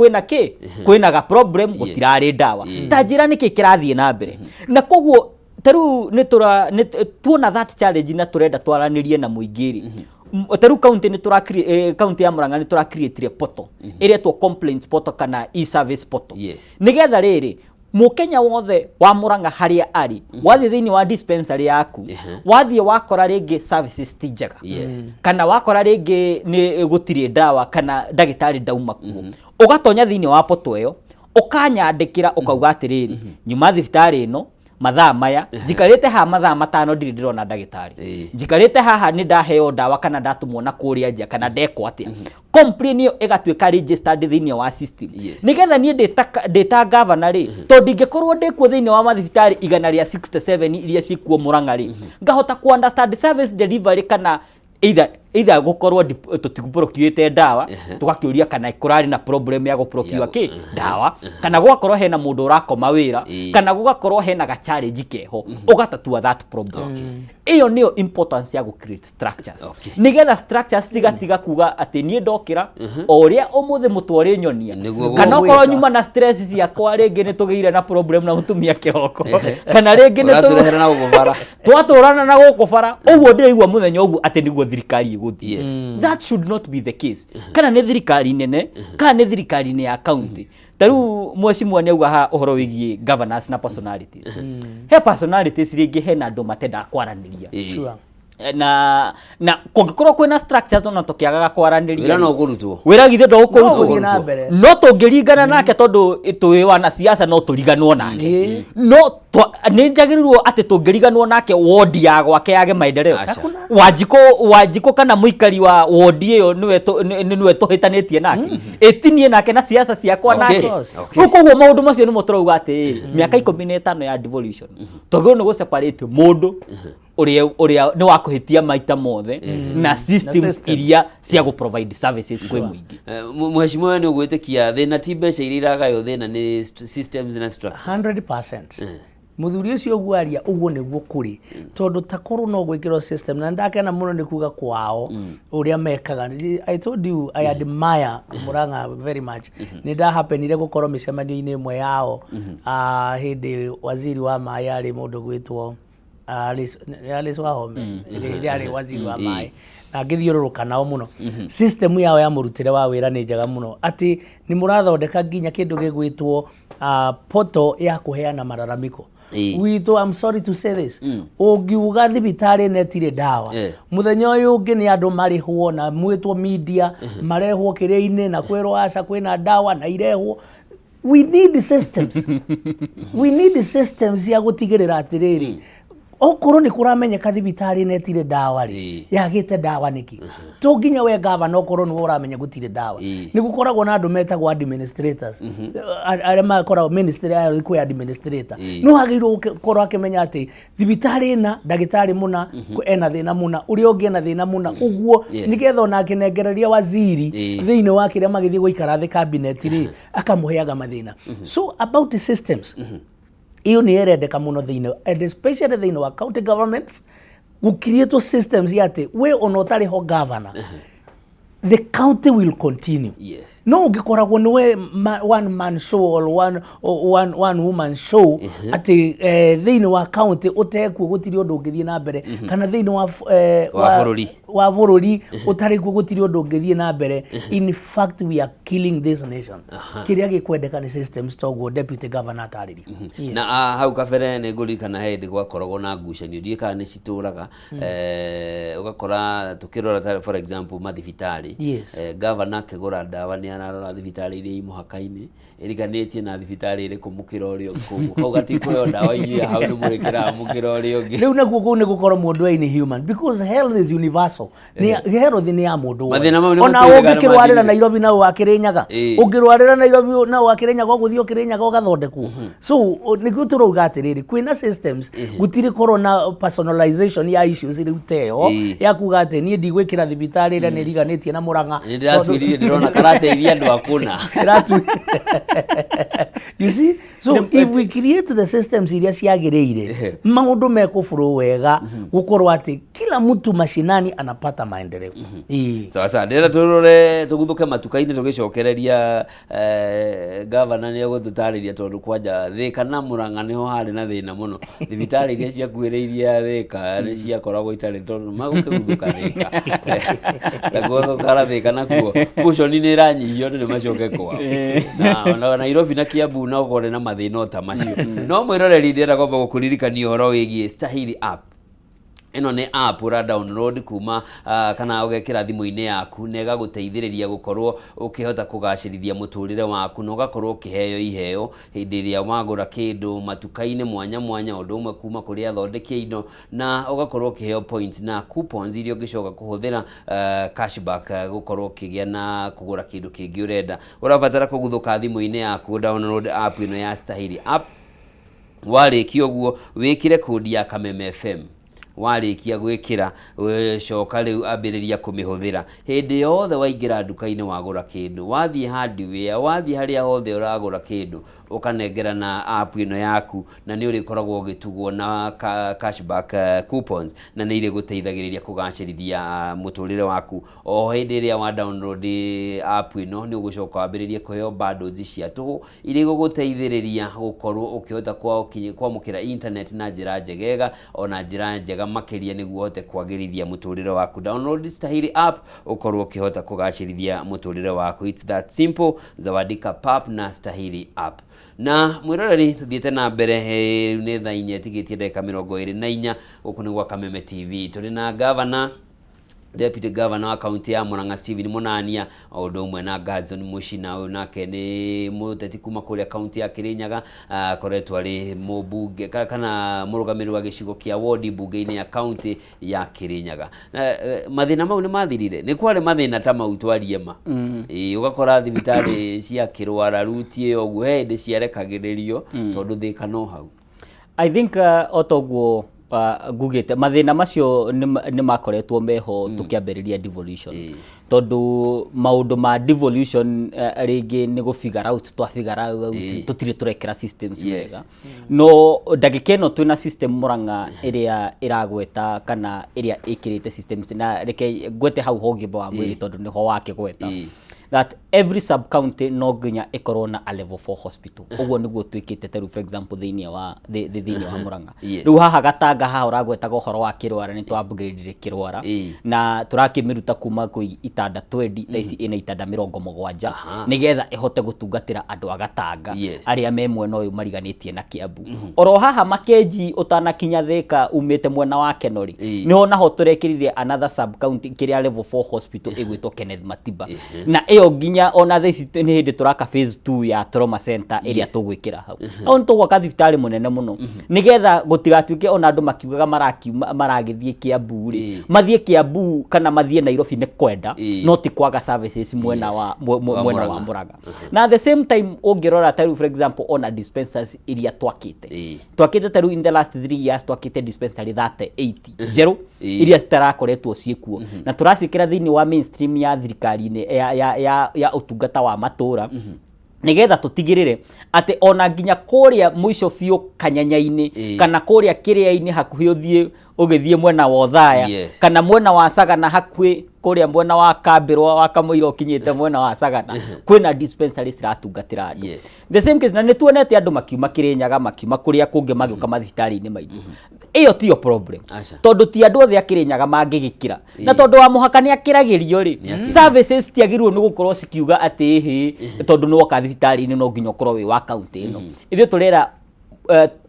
kwina ga problem gutirari ndawa tanjira niki kirathie na mbere na koguo taru ni tuona that challenge na turenda twaranirie na muingiri taru county ni county ya Murang'a ni create poto area to complaints poto kana e-service poto nigetha riri mukenya wothe wa Murang'a haria ari wathi thiini wa dispensary yaku wathi wakora ringi services tijega kana wakora ringi ni gutire ndawa kana ndagitari ndauma kuo ugatonya thiini wa poto eyo ukanyandikira ukauga atiriri nyuma thibitari ino mathaa maya jikarite ha mathaa matano ndirona ndagitari jikarite haha ni ndaheo ndawa kana ndatumwo na kuria nja kana ndeko atia complain yo igatuika registered thiini wa system nigetha nie data governor ri to ndingekorwo ndikuo thiini wa mathibitari igana ria 67 iria cikuo Murang'a ri ngahota ku understand service delivery kana either gukorwo tutiguprokiete ndawa tugakiuria kana ikurari na problem ya guprokiwa ki ndawa kana gukorwo hena mundu urakoma wira kana gukorwo hena ga challenge keho ugatatua that problem iyo niyo importance ya gu create structures nigetha structures tigatiga kuga ati nie ndokira oria umuthi mutwari nyonia kana ukorwo nyuma na stress cia kwa ringi ni tugiire na problem na mutumia kiroko kana ringi ni twaturana na gukubara uguo ndirigwa muthenya uguo ati niguo thirikari iguthie that should not be the case kana ni thirikari nene kana ni thirikari ne ya county taru mweshimwa ni auga ha uhoro wigie governors na personalities he personalities ringi hena andu matenda kwaraniria na kungĩkorwo kwĩna structures ona tũkĩagaga kwaranĩria wĩra no kũrutwo wĩra githĩ ndũkũrutwo no tũngĩringana nake tondũ tũĩ wana siasa no tũriganwo nake no nĩ njagĩrĩirwo atĩ tũngĩriganwo nake wodi ya gwake yage maendeleo Wanjikũ kana mũikari wa wodi ĩyo nĩwe tũhĩtanĩtie nake ĩtinie nake na siasa ciakwa nake koguo maũndũ macio nĩmo tũrauga atĩ mĩaka 15 ya devolution tũgĩrĩirwo nĩ gũseparate mũndũ ũrĩa nĩ wa kũhĩtia maita mothe na systems iria cia gũ provide services kwĩ mũingĩ. Mheshimiwa nĩ ũgwĩtĩkia thĩna ti mbeca iria iragayo thĩna nĩ systems na structures 100%. Muthuri ucio gwaria uguo niguo kuri tondu takoro no gwikirwo system na ndakena muno ni kuga kwao uria mekaga. I told you I admire Murang'a very much. Ni da happenire gukorwo micemanio-ini imwe yao hindi waziri wa mai ari mundu gwitwo Alice Wahome ari waziri wa mai na ngithiururuka nao muno. System yao ya murutire wa wira ni njega muno ati ni murathondeka nginya kindu gigwitwo poto ya kuheana mararamiko. I'm sorry to say this. Ugiuga thibitari netire dawa. Muthenya uyu ungi ni andu marihwo na mwitwo media marehwo kiria-ini na kwero asa kwina dawa na irehwo. We need systems. We need systems ya gutigirira atiriri. Okorwo ni kuramenyeka thibitari netire dawa ri yagite dawa niki to nginya we gavana okorwo ni uramenya gutire dawa ni gukoragwo na andu metagwo administrators arĩa makoragwo ministry ya kwi administrator no hagirwo korwo akimenya ati thibitari na ndagitari muna ena thina muna uri ungi ena thina muna uguo nigetha ona akinengereria waziri thiini wa kiria magithii guikara thi cabinet ri akamuheaga mathina. So about the systems iyo ni erendeka muno thiini and especially thiini wa county governments gu create systems yate we onotari ho governor the county will continue. Yes. No ungikoragwo ni we one man show or one woman show ati thiini wa county utekwo gutiri undu ungithie na mbere kana thiini wa bururi utari kwo gutiri undu ungithie na mbere. In fact we are killing this nation. Kiria gikwendeka ni systems togwo deputy governor atariri. Na hau kabere ni ngurikana hindi gwakoragwo na ngucanio ndiĩkaga nĩ citũraga ugakora tukirora for example mathibitari governor akigura dawa ni ararora thibitari iria imuhaka-ini iriganĩtie na thibitari iri kumukira urio kumu kau gatikuyo dawa inyuĩ hau nĩ mũrĩkĩraga mukira urio ũngĩ. Rĩu naguo kũu nĩ gũkorwo mũndũ ni human because health is universal. Health ni ya mũndũ ona ũngĩkĩrwarĩra Nairobi na wa Kirinyaga ũngĩrwarĩra Nairobi na wa Kirinyaga ũgũthiĩ Kirinyaga ũgathondekwo. So nĩguo tũrauga atĩrĩrĩ kwĩna systems gũtirĩ korwo na personalization ya issues rĩu teo ya kuga atĩ niĩ ndigwĩkĩra thibitari ĩrĩa nĩ ĩriganĩtie na Murang'a nĩndĩratwĩrire ndĩrona karateithia andũ akũna. You see, so if we create the systems iria ciagĩrĩire maũndũ mekũflow wega gukorwo atĩ kila mtu mashinani anapata maendeleo. Sawa ndĩra tũrore tũguthuke matuka-inĩ tũgĩcokereria governor nĩ egũtũtarĩria tondũ kwanja Thika na Murang'a niho harĩ na thĩna mũno. Thibitari iria ciakuhĩrĩirie Thika nĩ ciakoragwo itarĩ tondũ magũkĩguthuka Thika naguo kara Thika nakuo portion nĩ ĩranyihio nĩ macoke kwao na Nairobi na Kiambu na ũgore na mathĩna ta macio. No mwĩroreri ndĩrenda kwamba gũkũririkania ũhoro wĩgiĩ Stahili app. Ino ni app ura download kuma kana ugekira thimu-ini yaku na ĩgagũteithĩrĩria gukorwo ukihota kugacĩrithia mũtũrĩre waku na ugakorwo ukiheo iheo hĩndĩ ĩrĩa wagũra kĩndũ matuka-inĩ mwanya mwanya ũndũ ũmwe kuma kũrĩ athondeki indo na ugakorwo ukiheo points na coupons iria ũngĩcoka kũhũthĩra cashback gukorwo ukigĩa na kũgũra kĩndũ kĩngĩ ũrenda. Ũrabatara kũguthũka thimu-ini yaku download app ino ya Stahili app. Warĩkia ũguo wĩkĩre kodi ya Kameme FM. Warĩkia gwĩkĩra coka rĩu ambĩrĩria kũmĩhũthĩra hĩndĩ yothe waingĩra nduka-inĩ wagũra kĩndũ wathiĩ hardware wathiĩ harĩa hothe ũragũra kĩndũ ũkanengera na app ino yaku na nĩ ũrĩkoragwo ũgĩtugwo na cashback coupons na nĩ irĩ gũteithagĩrĩria kũgacĩrithia mũtũrĩre waku. O hĩndĩ ĩrĩa wa download app ino nĩ ũgũcoka wambĩrĩrie kũheo bundles cia tũhũ irĩ gũgũteithĩrĩria gũkorwo ũkĩhota kwamũkĩra internet na njĩra njegega ona njĩra njega makiria niguo hote kwagĩrithia mũtũrĩre waku. Download Stahili app ukorwo ukihota kugacĩrithia mũtũrĩre waku. It's that simple. Zawandika pap na Stahili app. na mwiroreri tuthiete na mbere ne tha inya tigitie ndeka 24 guku ni gwa Kameme TV turi na governor Deputy Governor wa kaunti ya Murang'a Stephen Munania odo umwe na Gazon Mushina uyu nake ni muteti kuma kuria kaunti ya Kirinyaga koretwo ari mubunge kana murugamiri wa gicigo kia ward bunge-ini ya kaunti ya Kirinyaga. Mathina mau ni mathirire ni kwari mathina ta mau twarie ma ugakora thibitari cia kirwara rutie oguo hindi ciarekagiririo tondu thika no hau. I think otoguo gugite mathina macio ni makoretwo meho tukiambiriria devolution tondu maundu ma devolution ringi ni go figure out tutire turekera systems wega no ndagika ino twina system Murang'a iria iragweta kana iria ikirite systems na reke gwete hau hogibo wa mwiri tondu ni ho wake gweta that every sub county no ginya ikorwo na a level 4 hospital ogwo niguo twikite teru for example thiini wa Murang'a riu haha Gatanga haha uragweta gohoro wa kirwara ni twabugirire kirwara na turakimiruta kuma kwi itanda 20 thaici ina itanda 70 nigetha ihote gutungatira andu a Gatanga aria me mwena uyu mariganitie na Kiambu oro haha Makenji utanakinya Thika umite mwena wa Kenori niho naho turekirire another sub county kiria level 4 hospital igwitwo Kenneth Matiba na iyo ginya ona thaici ni hindi turaka phase 2 ya trauma center area tugwikira hau on to gwaka thibitari munene muno nigetha gutigatuike ona andu makiugaga maragithie Kiambu ri mathie Kiambu kana mathie Nairobi ni kwenda no ti kwaga services mwena wa Murang'a na at the same time ungirora taru for example ona dispensaries iria twakite taru in the last 3 years twakite dispensary 38 jeru iria starakoretwo ciekuo na turasikira thiini wa mainstream ya thirikari-ini ya utungata wa matura nigetha tutigirire ati ona nginya kuria mwisho biu Kanyanya-ini kana kuria Kiria-ini hakuhi ugithie mwena wa Othaya kana mwena wa Sagana hakuhi kuria mwena wa Kambirwa wa Kamuiro kinyite mwena wa Sagana kwina dispensary ciratungatira andu the same case na nituonete andu makiuma Kirinyaga makiuma kuria kungi magiuka mathibitari-ini maitu iyo tiyo problem tondu ti andu othe Kirinyaga mangigikira na tondu wa muhakania kiragirio ri services tiagirwo ni gukorwo cikiuga ati tondu no ka thibitari-ini no nginya korwo wi wa county ino ithu turera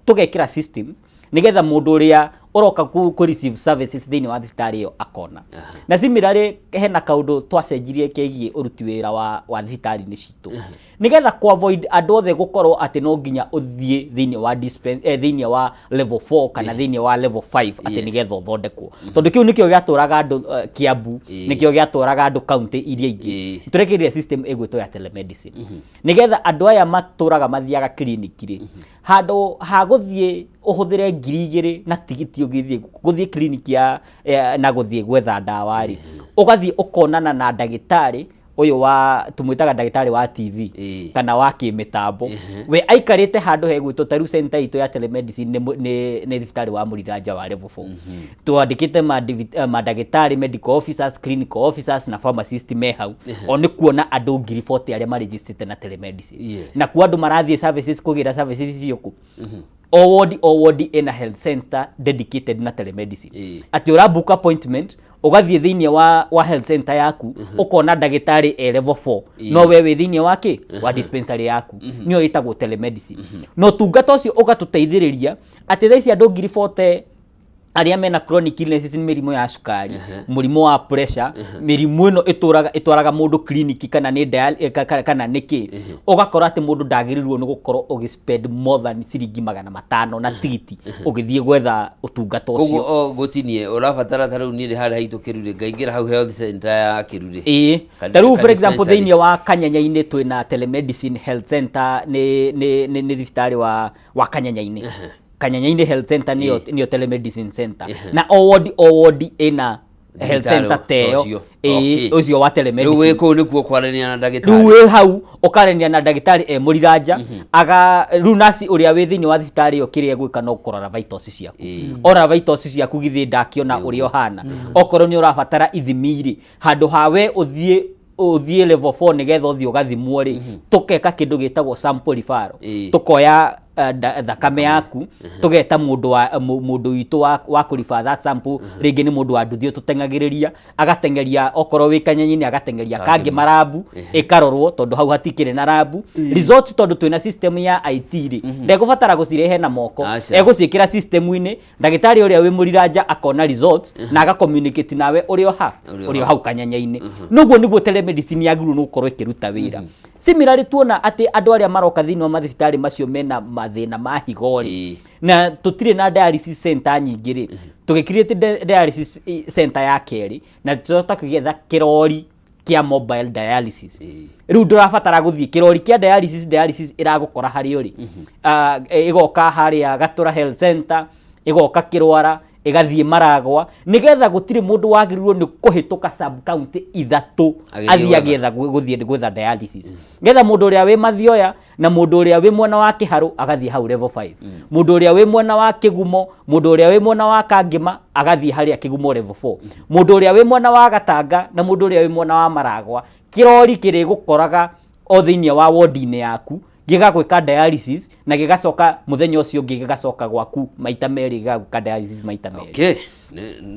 tugekira systems nigetha mundu uria uroka ku receive services thiini wa thibitari iyo akona na similarly hena kaundu twacenjirie kegie uruti wira wa thibitari-ini citu nigetha ku avoid andu othe gukorwo ati no nginya uthie thiini wa thiini wa level 4 kana thiini wa level 5 ati nigetha uthondekwo tondu kiu nikio giaturaga andu Kiambu nikio giaturaga andu county iria ingi turekeria system egwito ya telemedicine nigetha andu aya maturaga mathiaga clinic ri handu ha guthie uhuthire 2,000 na tigiti guthie clinic ya na guthie gwetha ndawa ri ugathie ukonana na ndagitari uyu wa tumwitaga ndagitari wa TV kana wa kimitambo we aikarite handu hegwito taru center ito ya telemedicine ni thibitari wa Muriranja wa level 4 tuandikite mandagitari medical officers clinical officers na pharmacist me hau oni kuona andu 40,000 aria maregistrate na telemedicine na ku andu marathie services kugira services cioko o ward in a health center dedicated na telemedicine ati ura book appointment ugathie thiini wa health center yaku ukona ndagitari level 4 no wewe thiini wake wa dispensary yaku nio itagwo telemedicine no tungata ucio ugatuteithiriria ati thaici andu 40,000 aria mena chronic illnesses ni mirimo ya sukari murimo wa pressure mirimo ino itwaraga mundu clinic kana ni kana niki ugakora ati mundu ndagirirwo ni gukorwo ugispend more than ciringi 500 na tigiti ugithie gwetha utungata ucio uguo gutinie urabatara taru ni hari haitu Kiruri ngaingira hau health center ya Kiruri taru for example thiini wa Kanyanya-ini twina telemedicine health center ni thibitari wa Kanyanya-ini Kanyanya-ini health center niyo telemedicine center na o ward ina health center teo ucio wa telemedicine riu ko nikuo kwarania na ndagitari riu hau ukarania na ndagitari Muriranja aga runasi uria wi thiini wa thibitari iyo kiria gwika no kurora vitals ciaku ora vitals ciaku githi ndakiona uria hana okorwo ni urabatara ithimiri handu hawe uthie level 4 nigetha uthie ugathimwo ri tukeka kindu gitagwo sample referral tukoya thakame yaku tugeta mundu witu wa kurifa that sample ringi ni mundu wa nduthio tutengagiriria agatengeria okoro wi Kanyanyini agatengeria kangi marabu ikarorwo tondu hau hatikire na rabu results tondu twina system ya IT ri ndekubatara gucirehe na moko egucikira system ini ndagitari uria wi Muriranja akona results na aga communicate nawe urio hau Kanyanya-ini nuguo niguo telemedicine yaguru nukorwo ikiruta wira. Similarly tuona ati andu aria maroka thini wa mathibitari macio mena mathina ma higori na tutire na dialysis center nyingi ri tugicreate dialysis center ya keri na tuta kugetha kirori kia mobile dialysis riu ndurabatara guthie kirori kia dialysis iragukora hari uri igoka hari Gatura Health Center igoka Kirwara igathie Maragwa nigetha gutire mundu wagirirwo ni kuhituka sub county ithatu athie agetha guthie gwetha dialysis getha mundu uria wi Mathioya na mundu uria wi mwena wa Kiharu agathie hau level 5 mundu uria wi mwena wa Kigumo mundu uria wi mwena wa Kangima agathie hari Kigumo level 4 mundu uria wi mwena wa Gatanga na mundu uria wi mwena wa Maragwa kirori kiri gukoraga o thiini wa ward-ini yaku gigagwika dialysis na gigacoka muthenya ucio gigacoka gwaku maita meri gigagwika dialysis maita meri. Okay.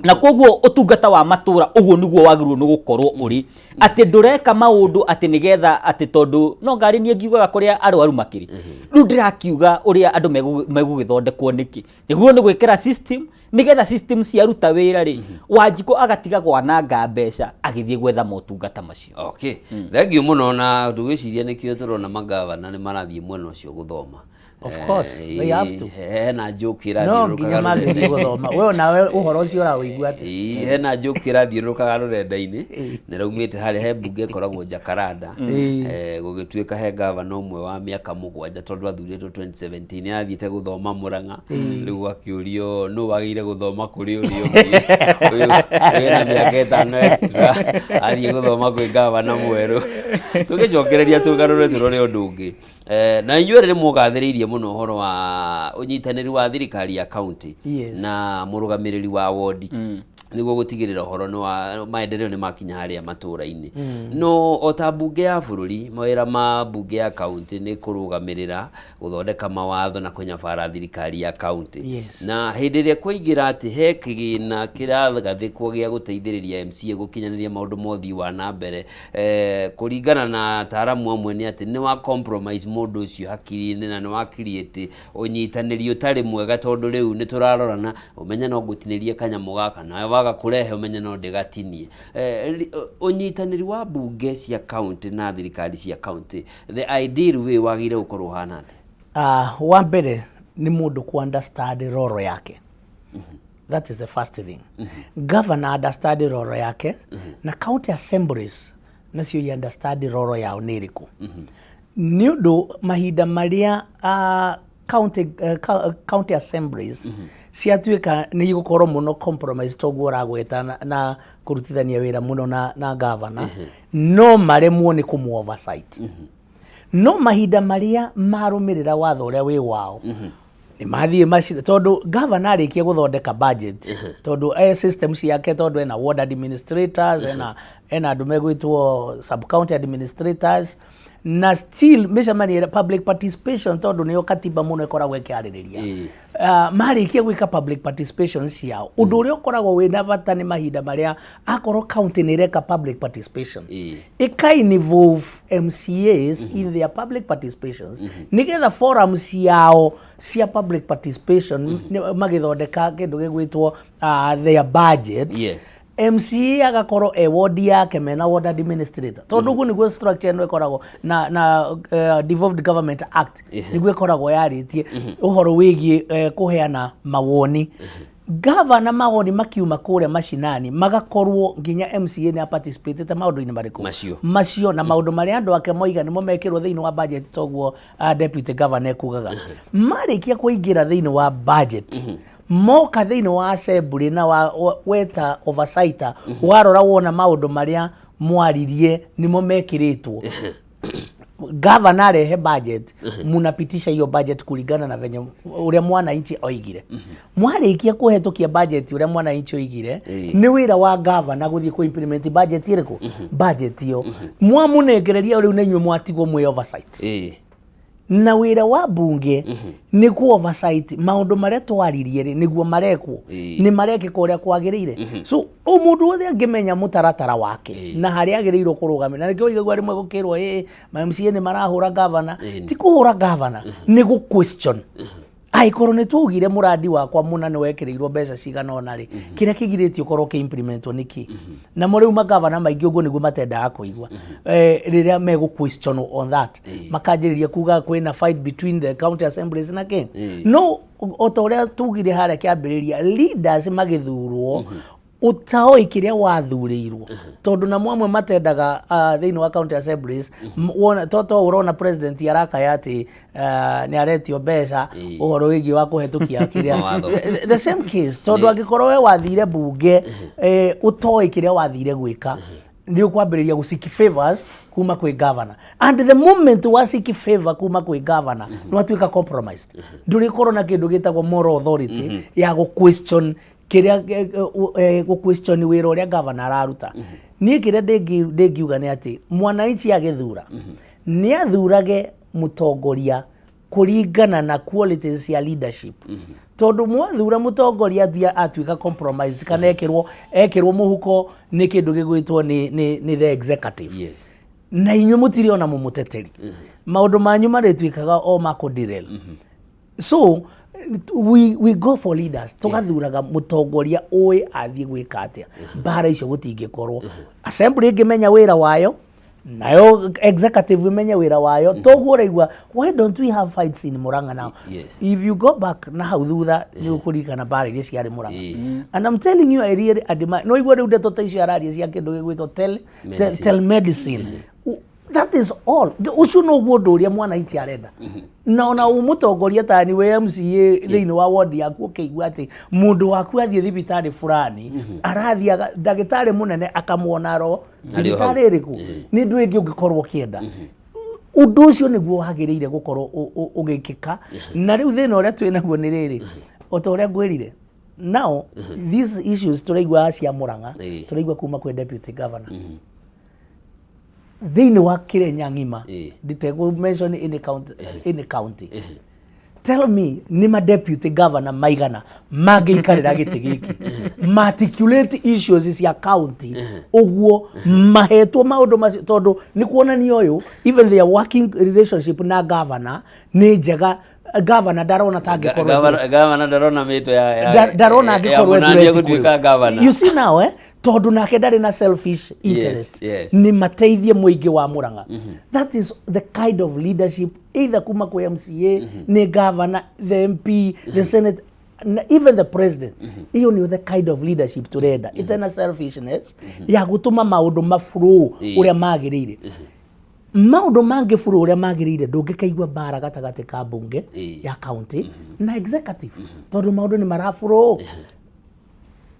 Na koguo utungata wa matura uguo niguo wagirwo ni gukorwo uri ati ndureka maundu ati nigetha ati tondu no ngari nie ngiugaga kuria arwaru makiri riu ndirakiuga uria andu megugithondekwo niki niguo ni gwikira system nigetha system ciaruta wira ri Wanjiko agatiga gwananga mbeca agithie gwetha motungata macio. Okay. Thank you muno na ndugiciria nikio turona magavana ni marathie mwena ucio guthoma. Of course, they have to. Hena njukira thirukaga rurenda-ini. Guthoma. Wewe nawe uhoro ucio urawigua ati. Hena njukira thirukaga rurenda-ini. Na raumite hari he mbunge koragwo Jakaranda. Gugituika he gavana umwe wa miaka 7 tondu athuritwo 2017 athiite guthoma Murang'a. Riu akiurio no wagire guthoma kuri urio. Uyu na miaka 5 extra athie guthoma kwi gavana mweru. Tugicokereria tugarure turore undu ungi. Na inyuĩ rĩrĩ mũgathĩrĩirie mũno ũhoro wa ũnyitanĩri wa thirikari ya county na mũrũgamĩrĩri wa ward niguo gutigirira ũhoro no wa maendeleo ni makinya harĩa matũra-inĩ. No ota mbunge ya bũrũri mawĩra ma mbunge ya county ni kũrũgamĩrĩra gũthondeka mawatho na kũnyabara thirikari ya county. Na hĩndĩ ĩrĩa kwaingĩra atĩ he kĩgĩna kĩragathĩkwo gĩa gũteithĩrĩria MCA gũkinyanĩria maũndũ mothii wa na mbere kũringana na ataaramu amwe nĩ atĩ nĩ wa compromise mũndũ ũcio hakiri-inĩ na nĩ wa create ũnyitanĩri ũtarĩ mwega tondũ rĩu nĩ tũrarorana ũmenye no ngũtinĩrie kanyamũ gaka nawe waga kũrehe ũmenye no ndĩgatinie. Ũnyitanĩri wa mbunge cia county na thirikari cia county the ideal way wagire gũkorwo hana atĩa? Wa mbere ni mũndũ ku understand roro yake. That is the first thing. Governor understand roro yake na county assemblies nacio i understand roro yao nĩ ĩrĩkũ. Nĩ ũndũ mahinda marĩa county assemblies ciatuika ni igũkorwo muno compromise toguo ragweta na kurutithania wira muno na governor no maremwo ni kumu oversight. No mahinda maria marumirira watho uria wi wao ni mathie mashira tondu governor arikia guthondeka budget tondu systems yake tondu ena ward administrators ena andu megwitwo sub county administrators na still mecemania public participation tondu niyo katiba muno ikoragwo ikiaririria marikia gwika public participation ciao undu uria ukoragwo wina bata ni mahinda maria akorwo county ni reka public participation involve MCAs in their public participations nigetha forums ciao cia public participation magithondeka kindu gigwitwo their budget. MCA agakorwo ward yake mena ward administrator tondu guo niguo structure no ikoragwo na Devolved Government Act niguo ikoragwo yaritie uhoro wigie kuheana mawoni. Governor mawoni makiuma kuria mashinani magakorwo nginya MCA ni participate maundu-ini mariku macio na maundu maria andu ake moiga nimo mekirwo thiini wa budget toguo deputy governor ekugaga marikia kuingira thiini wa budget moka thiini wa assembly na weta oversight warora wona maundu maria mwaririe nimo mekiritwo governor arehe budget munapitisha hiyo budget kulingana na venye uria mwananchi oigire. Mwarikia kuhetũkia budget uria mwananchi oigire ni wira wa governor guthie ku implement budget iriku budget iyo mwamunengereria riu nenywe mwatigwo mwe oversight. na wira wa bunge ni ku oversight maundu maria twaririe niguo marekwo ni mareke kuria kwagirire so mundu othe angimenya mutaratara wake na haria agirirwo kurugamira na nikio igwa rimwe gukirwo MCA ni marahura governor ti kuhura governor ni gu question aikorwo ni tugire muradi wakwa muna ni wekirirwo mbeca cigana ona ri kiria kigiritio korwo ki implementwo niki na muri uma governor maingi uguo niguo matendaga kuigwa riria megu question on that makanjiriria kuga kwina fight between the county assemblies na king no otoria tugire haria kiambiriria leaders magithurwo utaoi kiria wathurirwo tondu na mwamwe matendaga thiini wa county assemblies wona toto urona president yarakaya ati ni aretio mbeca uhoro wigi wa kuhetukia kiria the same case tondu angikorwo we wathire bunge utoi kiria wathire gwika ndio kwambiriria gusiki favors kuma kwi governor and the moment wasiki favor kuma kwi governor no atuika compromised nduri korona kindu gitagwo moral authority ya go question kiria go question wira uria governor araruta ni kiria ndengiuga ni ati mwananchi agithura ni athurage mutongoria kuringana na qualities ya leadership tondu mwathura mutongoria thia atuika compromise kana ekirwo muhuko ni kindu gigwitwo ni the executive na inyu mutiri ona mumuteteri maundu manyu maretwikaga o makudirel so we go for leaders tugathuraga mutongoria oe athie gwika atia bara icio gutingikorwo assembly ingimenya wira wayo nayo executive imenya wira wayo toguraigwa why don't we have fights in Murang'a now if you go back na hau thutha ni ukurikana bara iria ciari Murang'a and I'm telling you I really admire no igwa ndeto taicio araria cia kindu gigwito telemedicine that is all ucio no gwo uria mwana iti arenda na ona umutongoria tani we MCA thiini wa ward yaku ukeigwa ati mundu waku athie thibitari fulani arathia ndagitari munene akamuona ro thibitari riku ni ndu ingi ungikorwo kienda undu ucio niguo hagirire gukorwo ugikika na riu thina uria twinaguo ni riri otoria ngwirire now these issues turaigwa cia Murang'a turaigwa kuma kwi deputy governor thiini wa Kirenya ngima ditego mention in county tell me ni ma deputy governor maigana magiikarira giti giki articulate issues cia county uguo mahetwo maundu macio tondu ni kuonania uyu even their working relationship na governor ni njega governor darona tangikorwo governor darona mito ya darona angikorwo gutuika governor you see now tondu nake ndari na selfish interest ni mateithie muingi wa Murang'a that is the kind of leadership either kuma kwa MCA ni governor the MP the senate even the president hiyo ni the kind of leadership turenda itena selfishness ya gutuma maundu mafuru uria magirire maundu mangi furu uria magirire ndungikaigwa bara gatagati ka bunge ya county na executive tondu maundu ni marafuru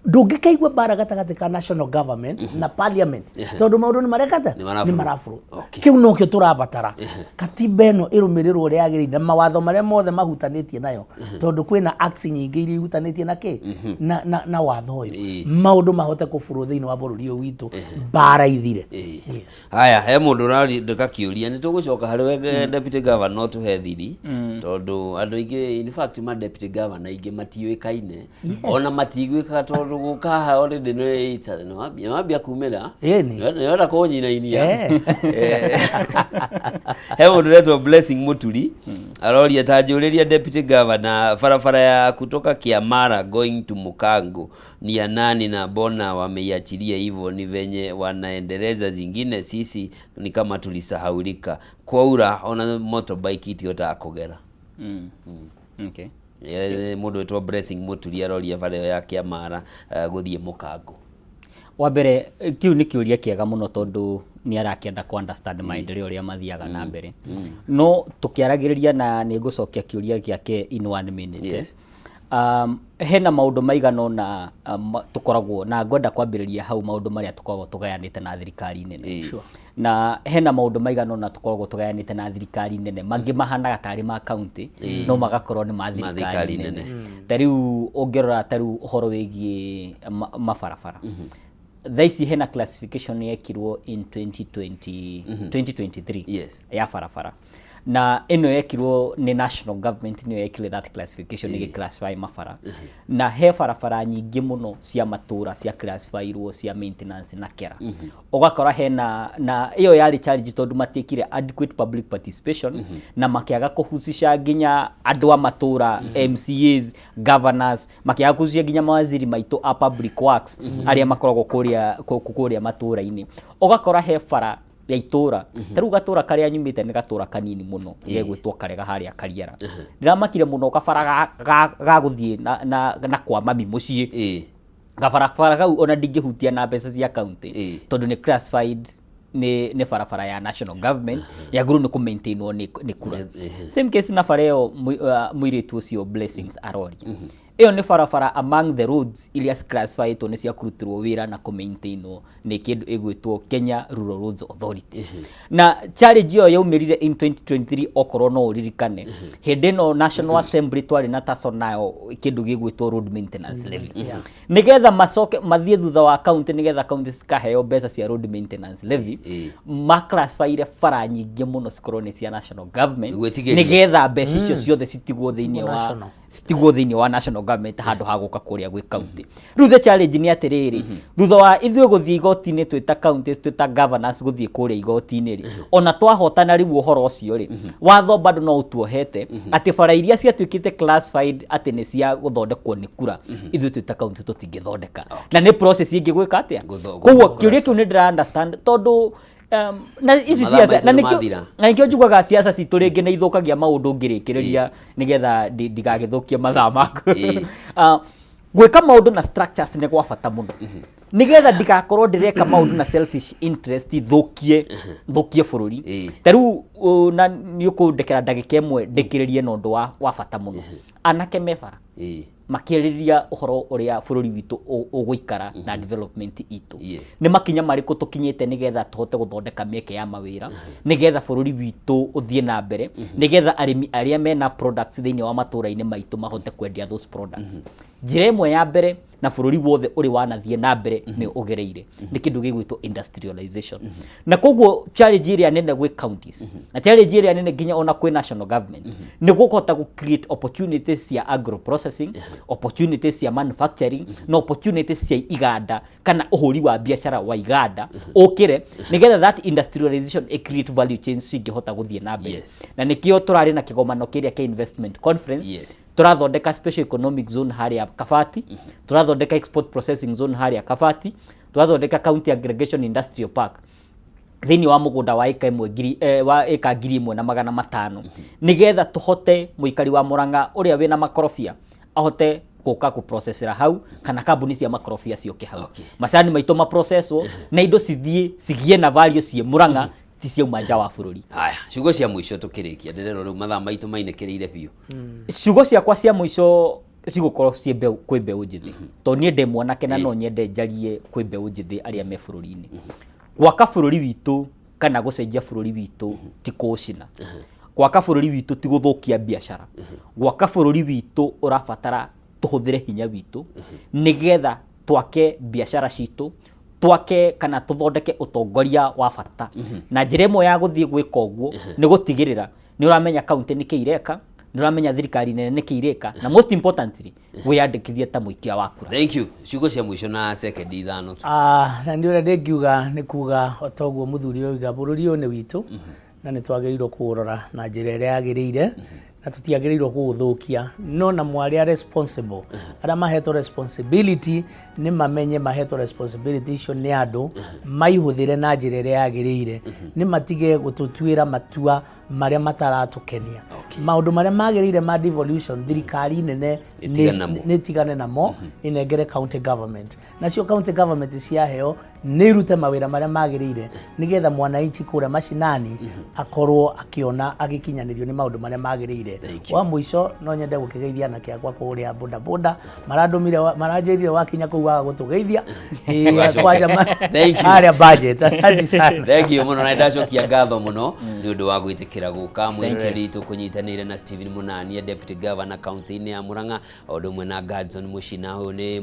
ndungikaigwa bara gatagati ka national government na parliament tondu maundu ni marekata ni marafuru kiu no kio turabatara katiba eno irumirirwo uria yagirire na mawatho maria mothe mahutanitie nayo tondu kwina acts nyingi iria ihutanitie na ki na watho uyu maundu mahote kuburu thiini wa bururi uyu witu bara ithire haya he mundu rari ndikakiuria ni tugucoka hari we deputy governor no tuhe thiri tondu andu ingi in fact ma deputy governor ingi matiuikaine ona matigwika tondu gukaha already no wambia kumira yora konyina inia he mundu retwo Blessing Muturi aroria tanjuriria deputy governor farafara ya kutoka Kiamara going to Mukango ni ya nani na bona wameiachilia hivyo ni venye wanaendeleza zingine sisi ni kama tulisahaulika kwaura ona motorbike itiota kugera okay mundu wetwo Blessing Muturi aroria bare ya Kiamara guthie Mukango wa mbere kiu ni kiuria kiega muno tondu ni arakienda ku understand maendeleo uria mathiaga na mbere no tukiaragiriria na ni gucokia kiuria giake in 1 minute hena maundu maigano na tukoragwo na ngwenda kwambiriria hau maundu maria tukoragwo tugayanite na thirikari nene na hena maundu maigano na tukoragwo tugayanite na thirikari nene mangi mahanaga tari ma county no magakorwo ni ma thirikari nene tariu ongerora tariu uhoro wigie mabarabara thaici hena classification yekirwo in 2023 ya barabara na eno yekirwo ni national government niyo yekire that classification ni classify mafara na he barabara nyingi muno cia matura cia classifyirwo cia maintenance na kera ugakora he na iyo yari challenge tondu matikire adequate public participation na makiaga kuhusisha nginya andu a matura MCAs governors makiaga kuhusisha nginya mawaziri maitu a public works aria makoragwo kuria matura-ini ugakora he bara ya itura taru gatura karia nyumite ni gatura kanini muno gegwitwo karega haria kariera ndiramakire muno gabara ga guthie na kwa mami mucii gabara gau ona ndingihutia na mbeca cia county tondu ni classified ni barabara ya national government ya guru ni ku maintainwo ni kura same case na fareo muiritu ucio blessings arori iyo ni barabara among the roads iria classified to ni cia kurutirwo wira na ku maintainwo ni kindu igwitwo Kenya Rural Roads Authority na challenge yo yaumirire in 2023 okoro no uririkane hindi no National Assembly twari na taso nayo kindu gigwitwo road maintenance levy nigetha macoke mathie thutha wa county nigetha county cikaheo mbeca cia road maintenance levy ma classify bara nyingi muno cikorone cia national government nigetha mbeca icio ciothe citigwo thiini wa national government handu haguka kuria gwi county riu the challenge ni atiriri thutha wa ithwe guthii igoti-ini twita counties twita governors guthii kuria igoti-ini ri ona twahotana riu uhoro ucio ri watho bado no utuohete ati bara iria ciatwikite classified ati ni cia guthondekwo ni kura ithwe twita county tutingithondeka na ni process ingi gwika atia koguo kiuria kiu ni ndira understand tondu na ici siasa na nikio njugaga siasa citu ringi na ithukagia maundu ngirikireria nigetha ndigagithukia mathaa maku gwika maundu na structures ni gwa bata muno nigetha ndigakorwo ndireka maundu na selfish interest thukie bururi taru na niukundekera ndagika imwe ndikiririe nondu wa bata muno anake mebara makiriria uhoro uria bururi witu uguikara na development itu ni makinya mariku tukinyite nigetha tuhote guthondeka mieke ya mawira nigetha bururi witu uthie na mbere nigetha arimi aria mena products thiini wa matura-ini maitu mahote kwendia those products njira imwe ya mbere na bururi wothe uri wanathie na mbere ni ugereire ni kindu gigwitwo industrialization na koguo challenge iria nene gwi counties na challenge iria nene nginya ona kwi national government ni gukorta gu create opportunities cia agro processing opportunities cia manufacturing na opportunities cia iganda kana uhuri wa biashara wa iganda ukire nigetha that industrialization a create value chain cingihota guthie na mbere na nikio turari na kigomano kiria kia investment conference turathondeka special economic zone haria Kabati turathondeka export processing zone haria Kabati turathondeka county aggregation industrial park thiini wa mugunda wa eka imwe wa eka 1,500 nigetha tuhote muikari wa Murang'a uria wina makorofia ahote guka ku processera hau kana kambuni cia makorofia cioke hau macani maito ma processwo na indo cigie na value cie Murang'a ticio manja wa bururi haya ciugo cia muico tukirikia ndirero riu mathaa maitu mainekereire biu ciugo ciakwa cia muico cigukorwo cie mbeu kwi mbeu njithi to nie ndi mwanake na no nyende njarie kwi mbeu njithi aria me bururi-ini gwaka bururi witu kana gucenjia bururi witu ti kucina gwaka bururi witu ti guthukia biashara gwaka bururi witu urabatara tuhuthire hinya witu nigetha twake biashara citu twake kana tuthondeke utongoria wa bata na njira imwe ya guthie gwika uguo ni gutigirira ni uramenya county ni kiireka ni uramenya thirikari nene ni kiireka na most importantly wiyandikithie ta muikia wa kura. Thank you. Ciugo cia muico na second ithano na ndi ura ngiuga ni kuga otoguo muthuri oiga bururi uyu ni witu na ni twagirirwo kuurora na njira iria yagiriire na tutiagirirwo kuuthukia no na mwari responsible ara maheto responsibility ni mamenye maheto responsibility icio ni andu maihuthire na njira iria yagiriire ni matige gututwira matua maria mataratukenia maundu maria magiriire ma devolution thirikari nene ni tigane namo inengere county government nacio county government ciaheo ni rute mawira maria magiriire nigetha mwananchi kuria mashinani akorwo akiona agikinyanirio ni maundu maria magiriire wa muico no nyende gukigeithia na kiakwa kuria boda boda marandumire maranjirire wakinya kuwa gutugeithia kwaja thank you aria budget asante sana thank you muno na ndacokia ngatho muno ni undu wa gwitikira gwikira guka mwiroreri tukunyitanire na Stephen Munania deputy governor county ya Murang'a odo mwe na Gadson Mushina uyu ni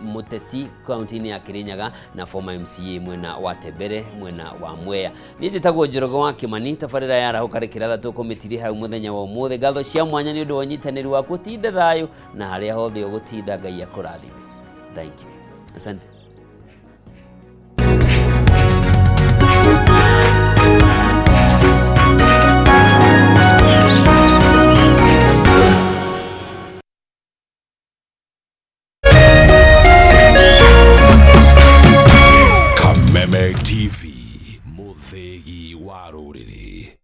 muteti county ya Kirinyaga na former MCA mwena wa Tebere mwena wa Mwea ni njitagwo Njoroge wa Kimani tabarira yara hukarikira tukumitiri hau muthenya wa umuthe gatho cia mwanya ni undu wanyitaniri wa gutinde thayo na haria hothe ugutinda Ngai akurathi. Thank you. Asante. Kameme TV, muthegi wa ruriri.